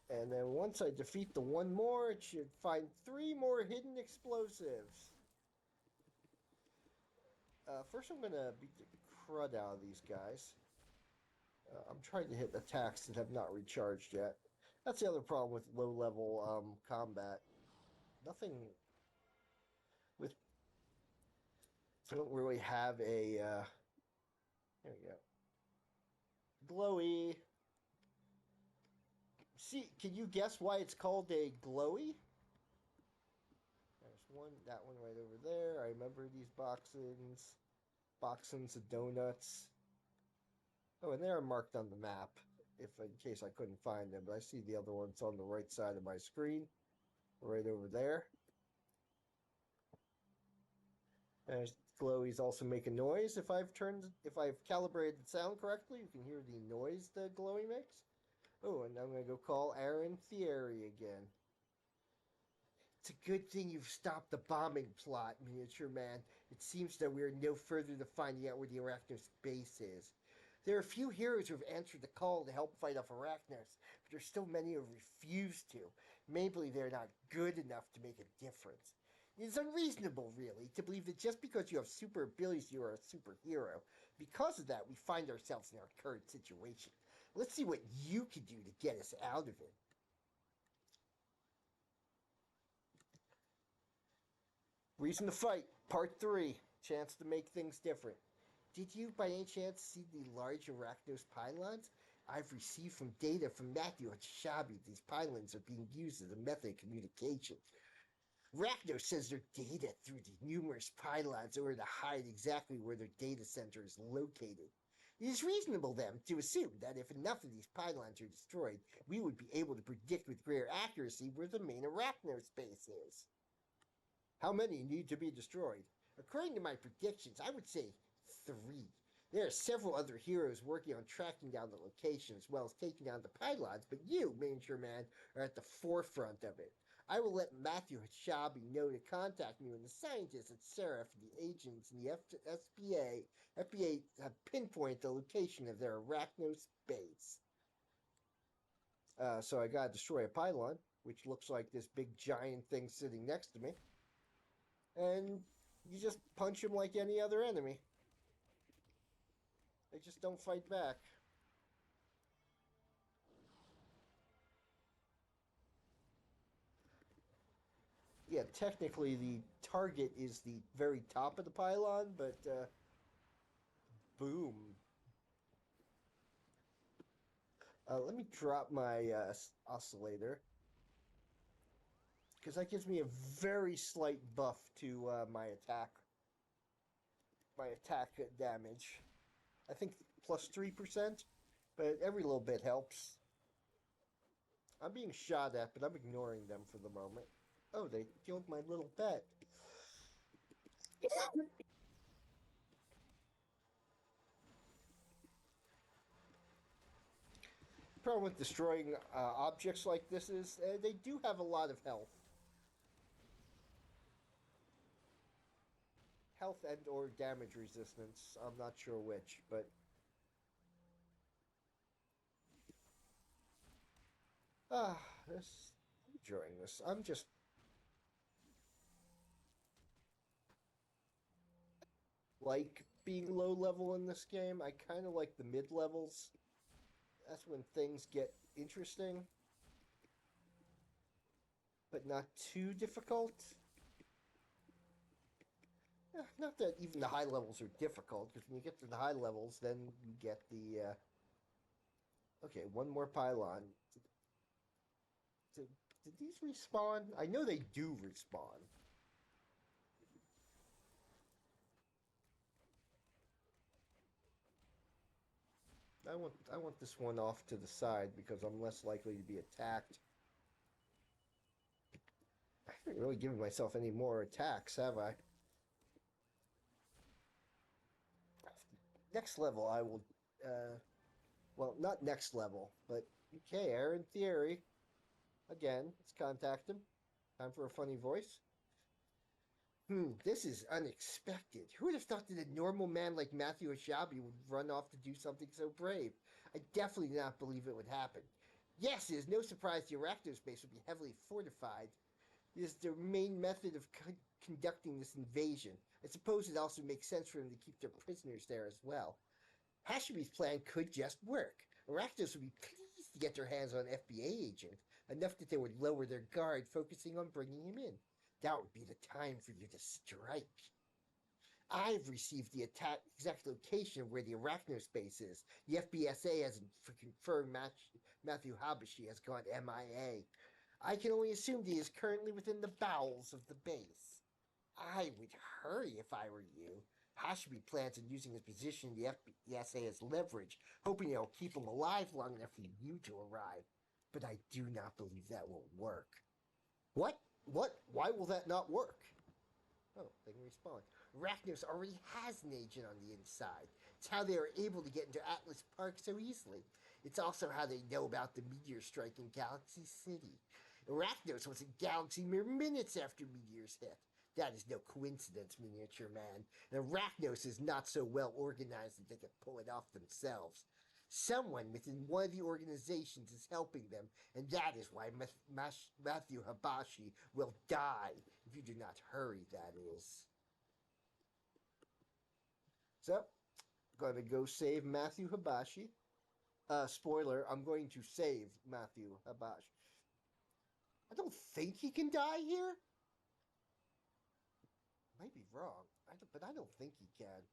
And then once I defeat the 1 more, it should find 3 more hidden explosives. First, I'm going to beat the crud out of these guys. I'm trying to hit attacks that have not recharged yet. That's the other problem with low-level combat. Nothing with... I don't really have a... there we go. Glowy. See, can you guess why it's called a glowy? There's one, that one right over there. I remember these boxings of donuts. Oh, and they're marked on the map, if in case I couldn't find them. But I see the other ones on the right side of my screen, right over there. There's glowies also make a noise. If I've calibrated the sound correctly, you can hear the noise the glowy makes. Oh, and I'm going to go call Aaron Thierry again. It's a good thing you've stopped the bombing plot, Miniature Man. It seems that we are no further to finding out where the Arachnos base is. There are a few heroes who have answered the call to help fight off Arachnos, but there's still many who refuse to. Maybe they're not good enough to make a difference. It is unreasonable, really, to believe that just because you have super abilities, you are a superhero. Because of that, we find ourselves in our current situation. Let's see what you can do to get us out of it. Reason to Fight, Part 3. Chance to make things different. Did you, by any chance, see the large Arachnos pylons? I've received from data from Matthew at Shabi. These pylons are being used as a method of communication. Arachnos sends their data through the numerous pylons in order to hide exactly where their data center is located. It is reasonable, then, to assume that if enough of these pylons are destroyed, we would be able to predict with greater accuracy where the main Arachnos base is. How many need to be destroyed? According to my predictions, I would say 3. There are several other heroes working on tracking down the location as well as taking down the pylons, but you, Miniature Man, are at the forefront of it. I will let Matthew Hashabi know to contact me when the scientists at Seraph and the agents in the FBA have pinpointed the location of their Arachnos base. So I gotta destroy a pylon, which looks like this big giant thing sitting next to me. And you just punch him like any other enemy. They just don't fight back. Yeah, technically the target is the very top of the pylon, but boom. Let me drop my oscillator, because that gives me a very slight buff to my attack damage. I think plus 3%, but every little bit helps. I'm being shot at, but I'm ignoring them for the moment. Oh, they killed my little pet. The problem with destroying objects like this is they do have a lot of health. Health and or damage resistance. I'm not sure which, but... I'm enjoying this. I'm just... like being low level in this game. I kind of like the mid levels. That's when things get interesting, but not too difficult. Not that even the high levels are difficult, because when you get to the high levels, then you get the... Okay, one more pylon. Did these respawn? I know they do respawn. I want this one off to the side because I'm less likely to be attacked. I haven't really given myself any more attacks, have I? Next level, I will... well, not next level, but... Okay, Aaron Thierry. Again, let's contact him. Time for a funny voice. This is unexpected. Who would have thought that a normal man like Matthew Ashabi would run off to do something so brave? I definitely did not believe it would happen. Yes, it is no surprise the Arachnos base would be heavily fortified. It is their main method of conducting this invasion. I suppose it also makes sense for them to keep their prisoners there as well. Hashabi's plan could just work. Arachnos would be pleased to get their hands on an FBA agent, enough that they would lower their guard, focusing on bringing him in. That would be the time for you to strike. I've received the exact location of where the Arachnos base is. The FBSA hasn't confirmed Matthew Habashi has gone MIA. I can only assume he is currently within the bowels of the base. I would hurry if I were you. Hashabi plans on using his position in the FBSA as leverage, hoping it'll keep him alive long enough for you to arrive. But I do not believe that will work. What? Why will that not work? Oh, they can respawn. Arachnos already has an agent on the inside. It's how they are able to get into Atlas Park so easily. It's also how they know about the meteor strike in Galaxy City. Arachnos was in Galaxy mere minutes after meteors hit. That is no coincidence, miniature man. And Arachnos is not so well organized that they can pull it off themselves. Someone within one of the organizations is helping them, and that is why Matthew Habashi will die if you do not hurry, that is. So, going to go save Matthew Habashi. Spoiler, I'm going to save Matthew Habashi. I don't think he can die here. Might be wrong, but I don't think he can.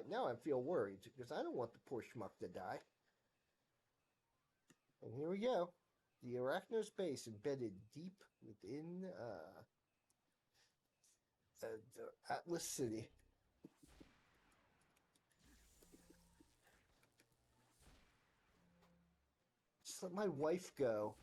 Now I feel worried because I don't want the poor schmuck to die. And here we go. The Arachnos base embedded deep within the Atlas City. Just let my wife go.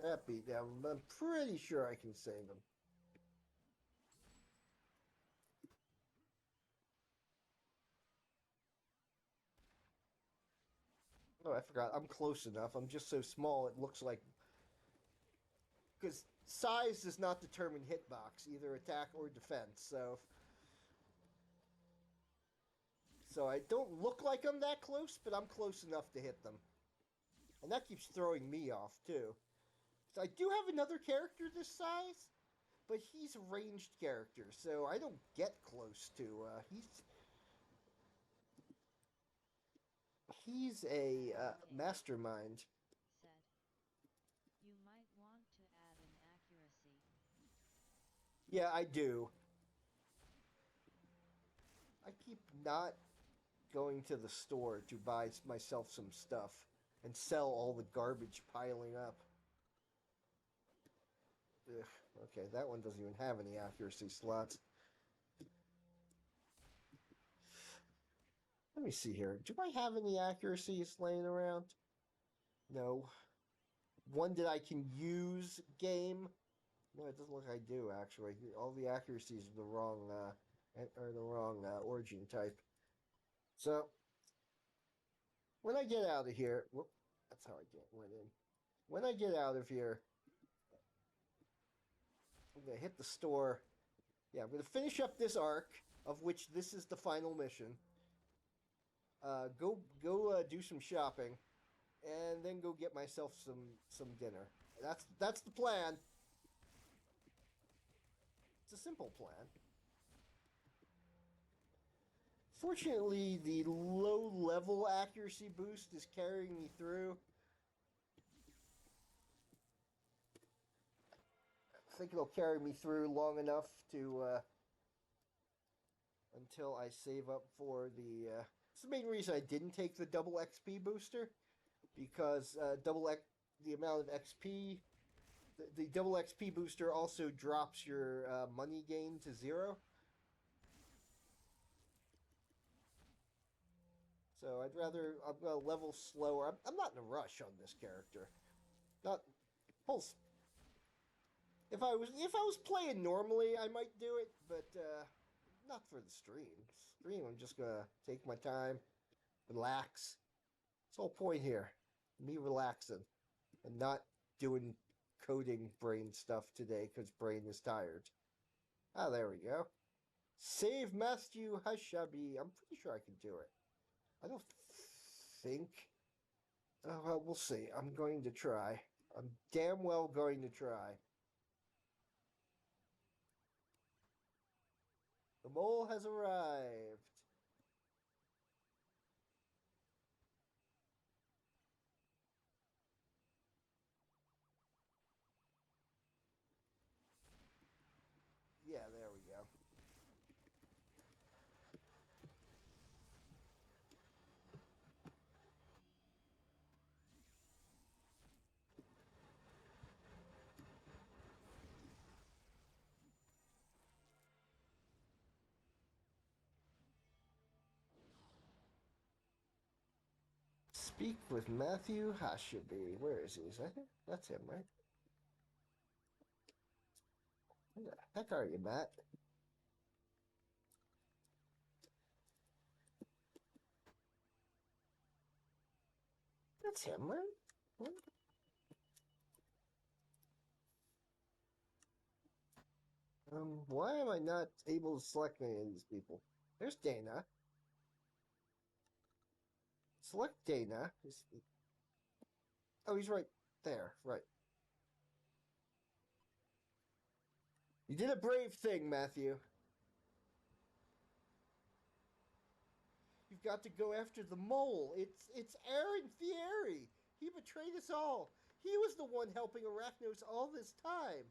That beat down. I'm pretty sure I can save him. Oh, I forgot. I'm close enough. I'm just so small it looks like... Because size does not determine hitbox, either attack or defense, so... So I don't look like I'm that close, but I'm close enough to hit them. And that keeps throwing me off, too. So I do have another character this size, but he's a ranged character, so I don't get close to... He's a mastermind. Said. You might want to add an accuracy. Yeah, I do. I keep not going to the store to buy myself some stuff and sell all the garbage piling up. Ugh, okay, that one doesn't even have any accuracy slots. Let me see here. Do I have any accuracies laying around? No. One that I can use game? No, it doesn't look like I do, actually. All the accuracies are the wrong origin type. So, when I get out of here... Whoop, that's how I went in. When I get out of here, I'm going to hit the store. Yeah, I'm going to finish up this arc, of which this is the final mission. Go do some shopping, and then go get myself some dinner. That's the plan. It's a simple plan. Fortunately, the low-level accuracy boost is carrying me through. I think it'll carry me through long enough to until I save up for the... It's the main reason I didn't take the double XP booster, because the amount of XP... The double XP booster also drops your money gain to 0. So I'm going to level slower. I'm not in a rush on this character. Not... Pulse. If I was playing normally, I might do it, but not for the stream. I'm just gonna take my time, relax. That's the whole point here. Me relaxing and not doing coding brain stuff today because brain is tired. Ah, there we go. Save Matthew Hashabi. I'm pretty sure I can do it. I don't think... Oh, well, we'll see. I'm going to try. I'm damn well going to try. The mole has arrived. Yeah, there we go. Speak with Matthew Hashabi. Where is he? Is that him? That's him, right? Where the heck are you, Matt? That's him, right? What? Why am I not able to select any of these people? There's Dana. Select Dana. Oh, he's right there. Right. You did a brave thing, Matthew. You've got to go after the mole. It's Aaron Thierry. He betrayed us all. He was the one helping Arachnos all this time.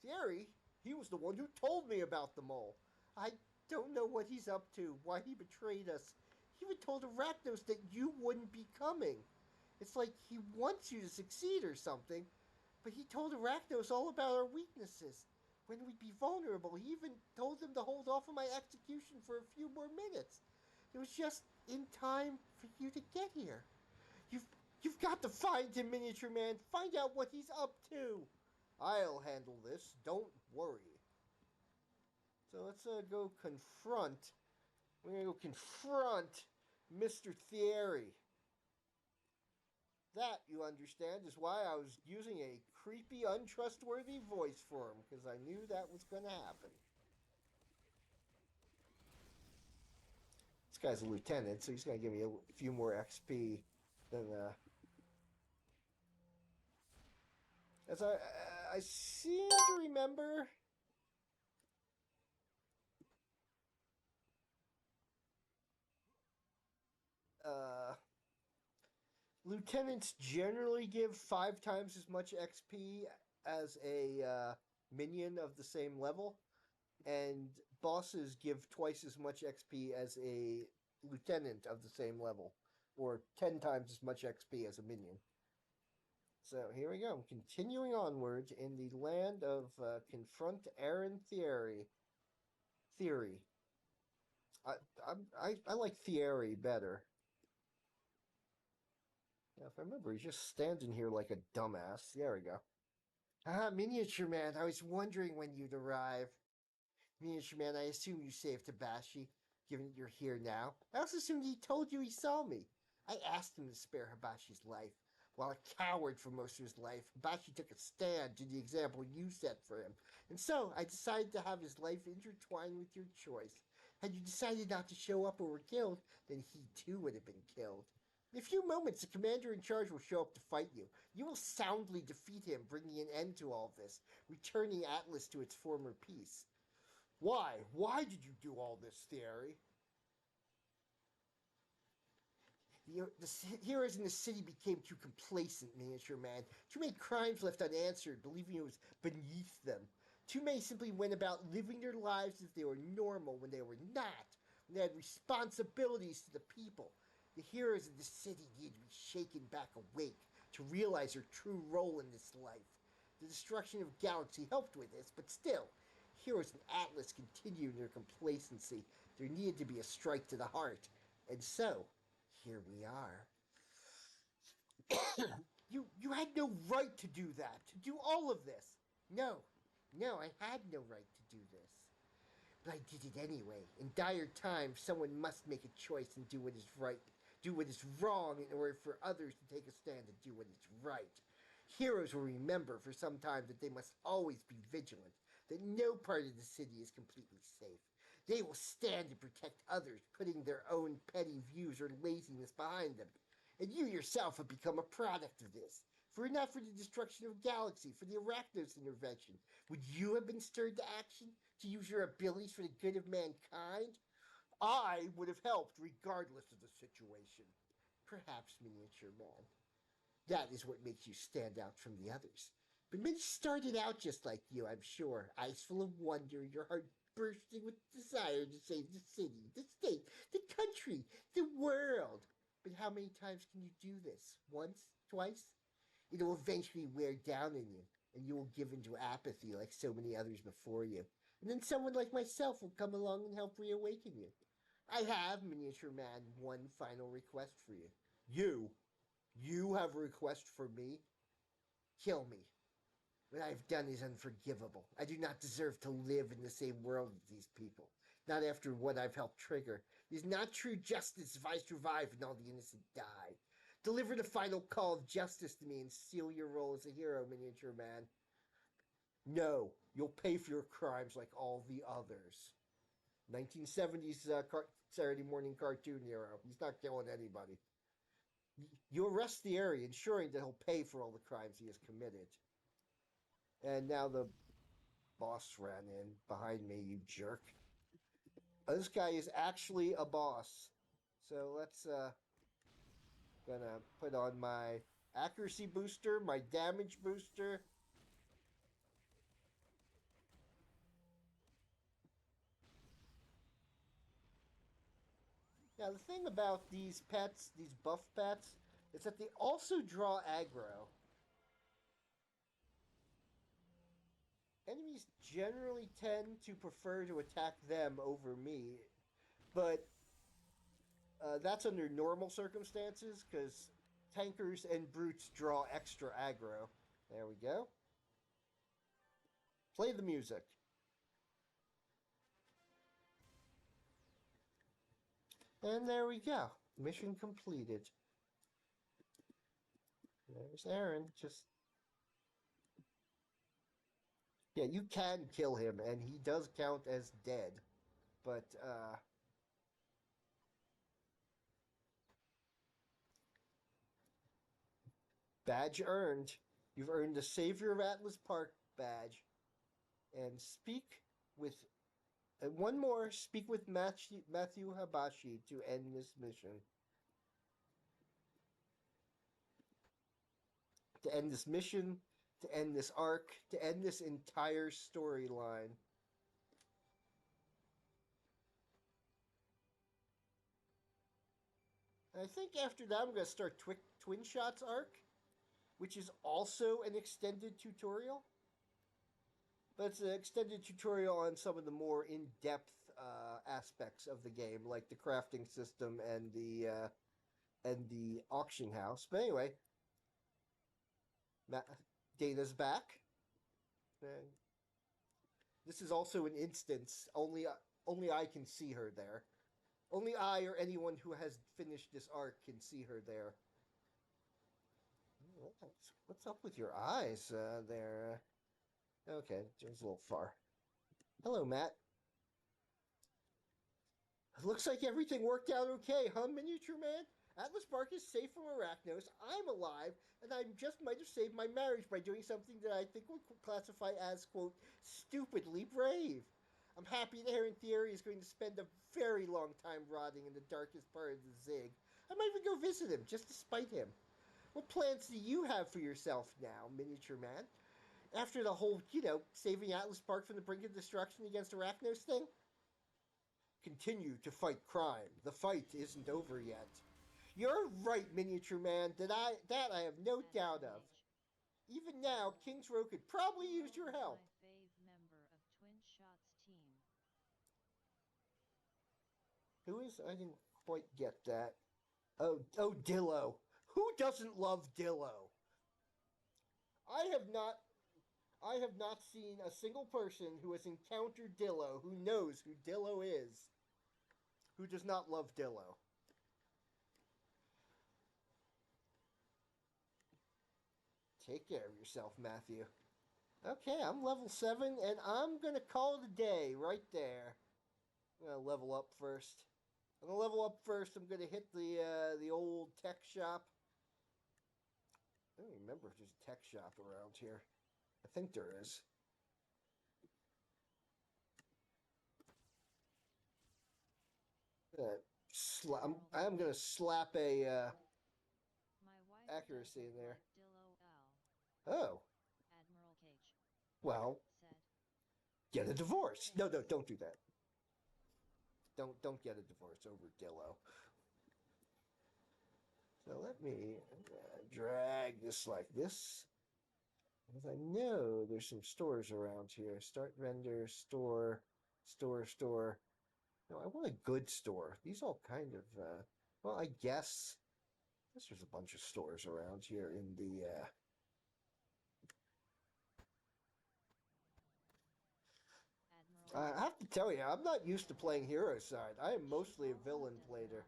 Thierry, he was the one who told me about the mole. I don't know what he's up to, why he betrayed us. He even told Arachnos that you wouldn't be coming. It's like he wants you to succeed or something. But he told Arachnos all about our weaknesses. When we'd be vulnerable, he even told them to hold off on my execution for a few more minutes. It was just in time for you to get here. You've got to find him, Miniature Man. Find out what he's up to. I'll handle this. Don't worry. So let's go confront. We're gonna go confront Mr. Thierry. That, you understand, is why I was using a creepy, untrustworthy voice for him, because I knew that was going to happen. This guy's a lieutenant, so he's going to give me a few more XP than... As I seem to remember... Lieutenants generally give 5 times as much XP as a minion of the same level, and bosses give twice as much XP as a lieutenant of the same level, or 10 times as much XP as a minion. So here we go. I'm continuing onward in the land of confront Aaron Thierry. I like Thierry better. Yeah, if I remember, he's just standing here like a dumbass. There we go. Ah, Miniature Man, I was wondering when you'd arrive. Miniature Man, I assume you saved Hibashi, given you're here now. I also assumed he told you he saw me. I asked him to spare Hibashi's life. While a coward for most of his life, Hibashi took a stand to the example you set for him. And so, I decided to have his life intertwined with your choice. Had you decided not to show up or were killed, then he too would have been killed. In a few moments, the commander in charge will show up to fight you. You will soundly defeat him, bringing an end to all this, returning Atlas to its former peace. Why? Why did you do all this, Thierry? The heroes in the city became too complacent, Miniature Man. Too many crimes left unanswered, believing it was beneath them. Too many simply went about living their lives as if they were normal when they were not, when they had responsibilities to the people. The heroes of the city needed to be shaken back awake to realize their true role in this life. The destruction of Galaxy helped with this, but still, heroes in Atlas continued in their complacency. There needed to be a strike to the heart. And so, here we are. You had no right to do that, to do all of this. No, I had no right to do this. But I did it anyway. In dire times, someone must make a choice and do what is right, do what is wrong in order for others to take a stand and do what is right. Heroes will remember for some time that they must always be vigilant, that no part of the city is completely safe. They will stand and protect others, putting their own petty views or laziness behind them. And you yourself have become a product of this. Were it not for the destruction of Galaxy, for the Arachnos intervention, would you have been stirred to action to use your abilities for the good of mankind? I would have helped regardless of the situation. Perhaps, Miniature Man. That is what makes you stand out from the others. But many started out just like you, I'm sure, eyes full of wonder, your heart bursting with desire to save the city, the state, the country, the world. But how many times can you do this? Once? Twice? It will eventually wear down on you, and you will give into apathy like so many others before you. And then someone like myself will come along and help reawaken you. I have, Miniature Man, one final request for you. You have a request for me? Kill me. What I've done is unforgivable. I do not deserve to live in the same world as these people. Not after what I've helped trigger. It is not true justice if I survive and all the innocent die. Deliver the final call of justice to me and seal your role as a hero, Miniature Man. No, you'll pay for your crimes like all the others. 1970s Saturday morning cartoon hero. He's not killing anybody. You arrest the area, ensuring that he'll pay for all the crimes he has committed. And now the boss ran in behind me, you jerk. This guy is actually a boss. So let's gonna put on my accuracy booster, my damage booster. Now the thing about these pets, these buff pets, is that they also draw aggro. Enemies generally tend to prefer to attack them over me, but that's under normal circumstances, because tankers and brutes draw extra aggro. There we go. Play the music. And there we go. Mission completed. There's Aaron. Just... Yeah, you can kill him, and he does count as dead. But, badge earned. You've earned the Savior of Atlas Park badge. And speak with... And one more, speak with Matthew Habashi to end this mission. To end this mission, to end this arc, to end this entire storyline. I think after that, I'm going to start Twin Shots arc, which is also an extended tutorial. But it's an extended tutorial on some of the more in-depth aspects of the game, like the crafting system and the auction house. But anyway, Dana's back. And this is also an instance. Only I can see her there. Only I or anyone who has finished this arc can see her there. What's up with your eyes there? Okay, just a little far. Hello, Matt. Looks like everything worked out okay, huh, Miniature Man? Atlas Park is safe from Arachnos, I'm alive, and I just might have saved my marriage by doing something that I think would classify as, quote, stupidly brave. I'm happy that Aaron Thierry is going to spend a very long time rotting in the darkest part of the Zig. I might even go visit him, just to spite him. What plans do you have for yourself now, Miniature Man? After the whole, saving Atlas Park from the brink of destruction against Arachnos thing? Continue to fight crime. The fight isn't over yet. You're right, Miniature Man. That I have no doubt of. Even now, King's Row could probably use your help. My fave member of Twin Shots team. Who is? I didn't quite get that. Oh, Dillo. Who doesn't love Dillo? I have not seen a single person who has encountered Dillo who knows who Dillo is, who does not love Dillo. Take care of yourself, Matthew. Okay, I'm level 7, and I'm going to call it a day right there. I'm going to level up first. I'm going to hit the old tech shop. I don't remember if there's a tech shop around here. I think there is. I'm going to slap a accuracy in there. Oh. Admiral Cage. Well, Said. Get a divorce. No, don't do that. Don't get a divorce over Dillo. So let me drag this like this. Because I know there's some stores around here. Start vendor, store. No, I want a good store. These all kind of, well, I guess guess there's a bunch of stores around here in the. Admiral I have to tell you, I'm not used to playing hero side. I am mostly a villain does player.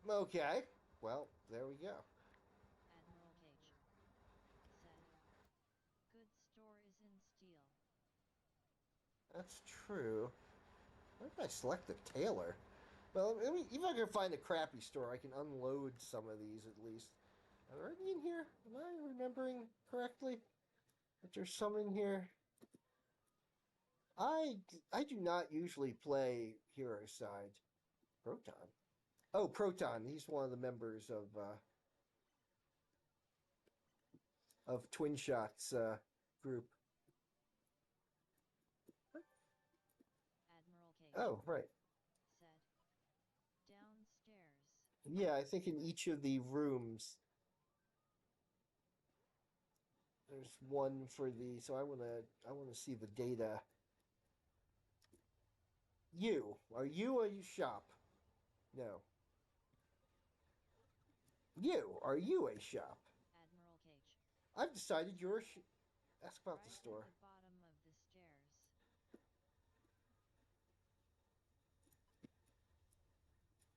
not like cocks. Okay, well, there we go. Admiral Cage said, good store is in steel. That's true. Why did I select the tailor? Well, I mean, even if I can find a crappy store, I can unload some of these at least. Are there any in here? Am I remembering correctly? That there's some in here. I do not usually play hero side. Proton. Oh, Proton. He's one of the members of Twin Shots group. Admiral Cage Oh, right. said, downstairs. Yeah, I think in each of the rooms there's one for the. So I wanna see the data. Are you a shop? No. Are you a shop? Admiral Cage. I've decided you're a Ask about Right the store. at the bottom of the stairs.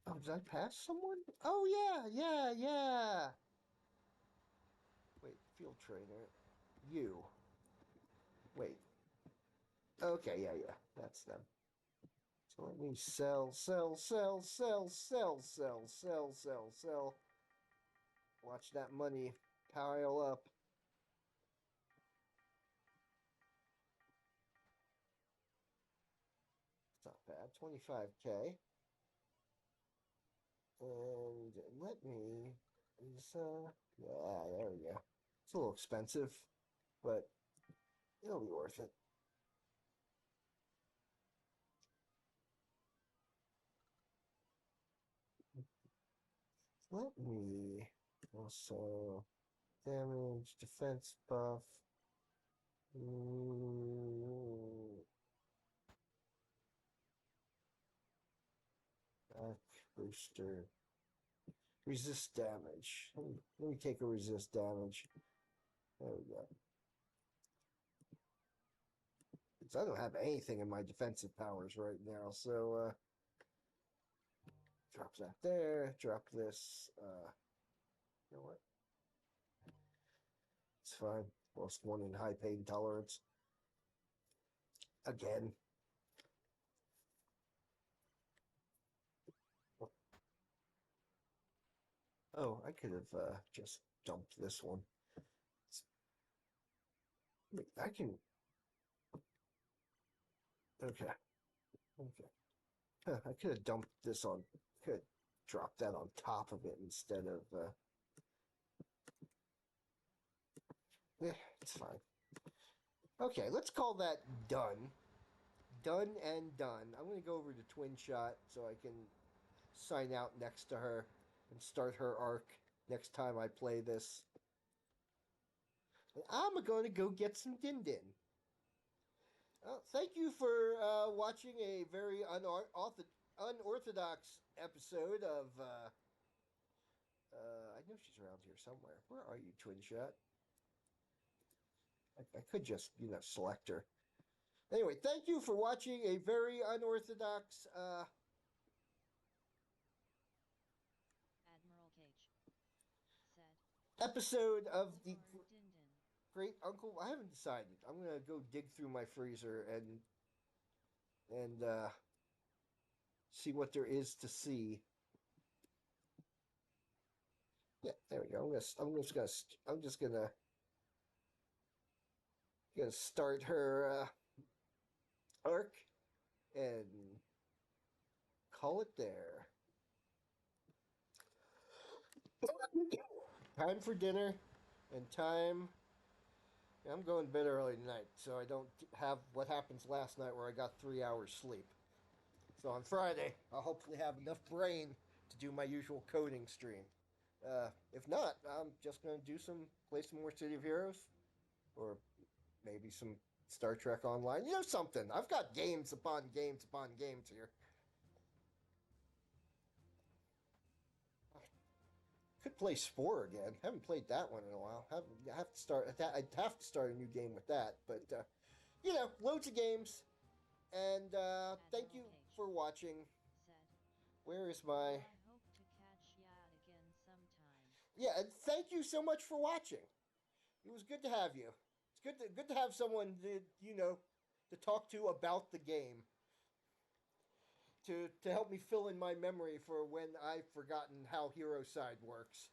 Oh, did I pass someone? Oh, yeah. Wait, field trainer. You. Wait. Okay, yeah. That's them. So let me sell. Watch that money pile up. It's not bad. 25K. And let me yeah, there we go. It's a little expensive, but it'll be worth it. Let me also damage, defense buff. Back booster. Resist damage. Let me take a resist damage. There we go. So I don't have anything in my defensive powers right now, so drop that there. Drop this. You know what? It's fine. Lost one in high pain tolerance. Again. Oh, I could have just dumped this one. Wait, I can. Okay. Huh, I could have dumped this on. Could drop that on top of it instead of. Yeah, it's fine. Okay, let's call that done. Done and done. I'm going to go over to Twin Shot so I can sign out next to her and start her arc next time I play this. And I'm going to go get some Din Din. Thank you for watching a very unorthodox episode of. I know she's around here somewhere. Where are you, Twin Shot? I could just, select her. Anyway, thank you for watching a very unorthodox. Admiral Cage said, Episode of the or Din Din. Great Uncle. I haven't decided. I'm gonna go dig through my freezer and see what there is to see. Yeah, there we go. I'm just gonna start her arc and call it there. Time for dinner and time. I'm going to bed early tonight, so I don't have what happens last night where I got 3 hours sleep. So on Friday, I'll hopefully have enough brain to do my usual coding stream. If not, I'm just going to play some more City of Heroes, or maybe some Star Trek Online. Something. I've got games upon games upon games here. to play Spore again. Haven't played that one in a while. I have to start. I'd have to start a new game with that. But you know, loads of games. And thank you for watching. Said, Where is well, my? I hope to catch ya again sometime. Yeah, and thank you so much for watching. It was good to have you. It's good to have someone that you know to talk to about the game. To help me fill in my memory for when I've forgotten how Hero Side works.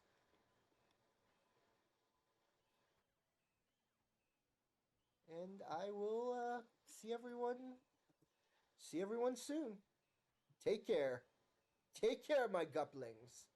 And I will see everyone soon. Take care. Take care, my guplings.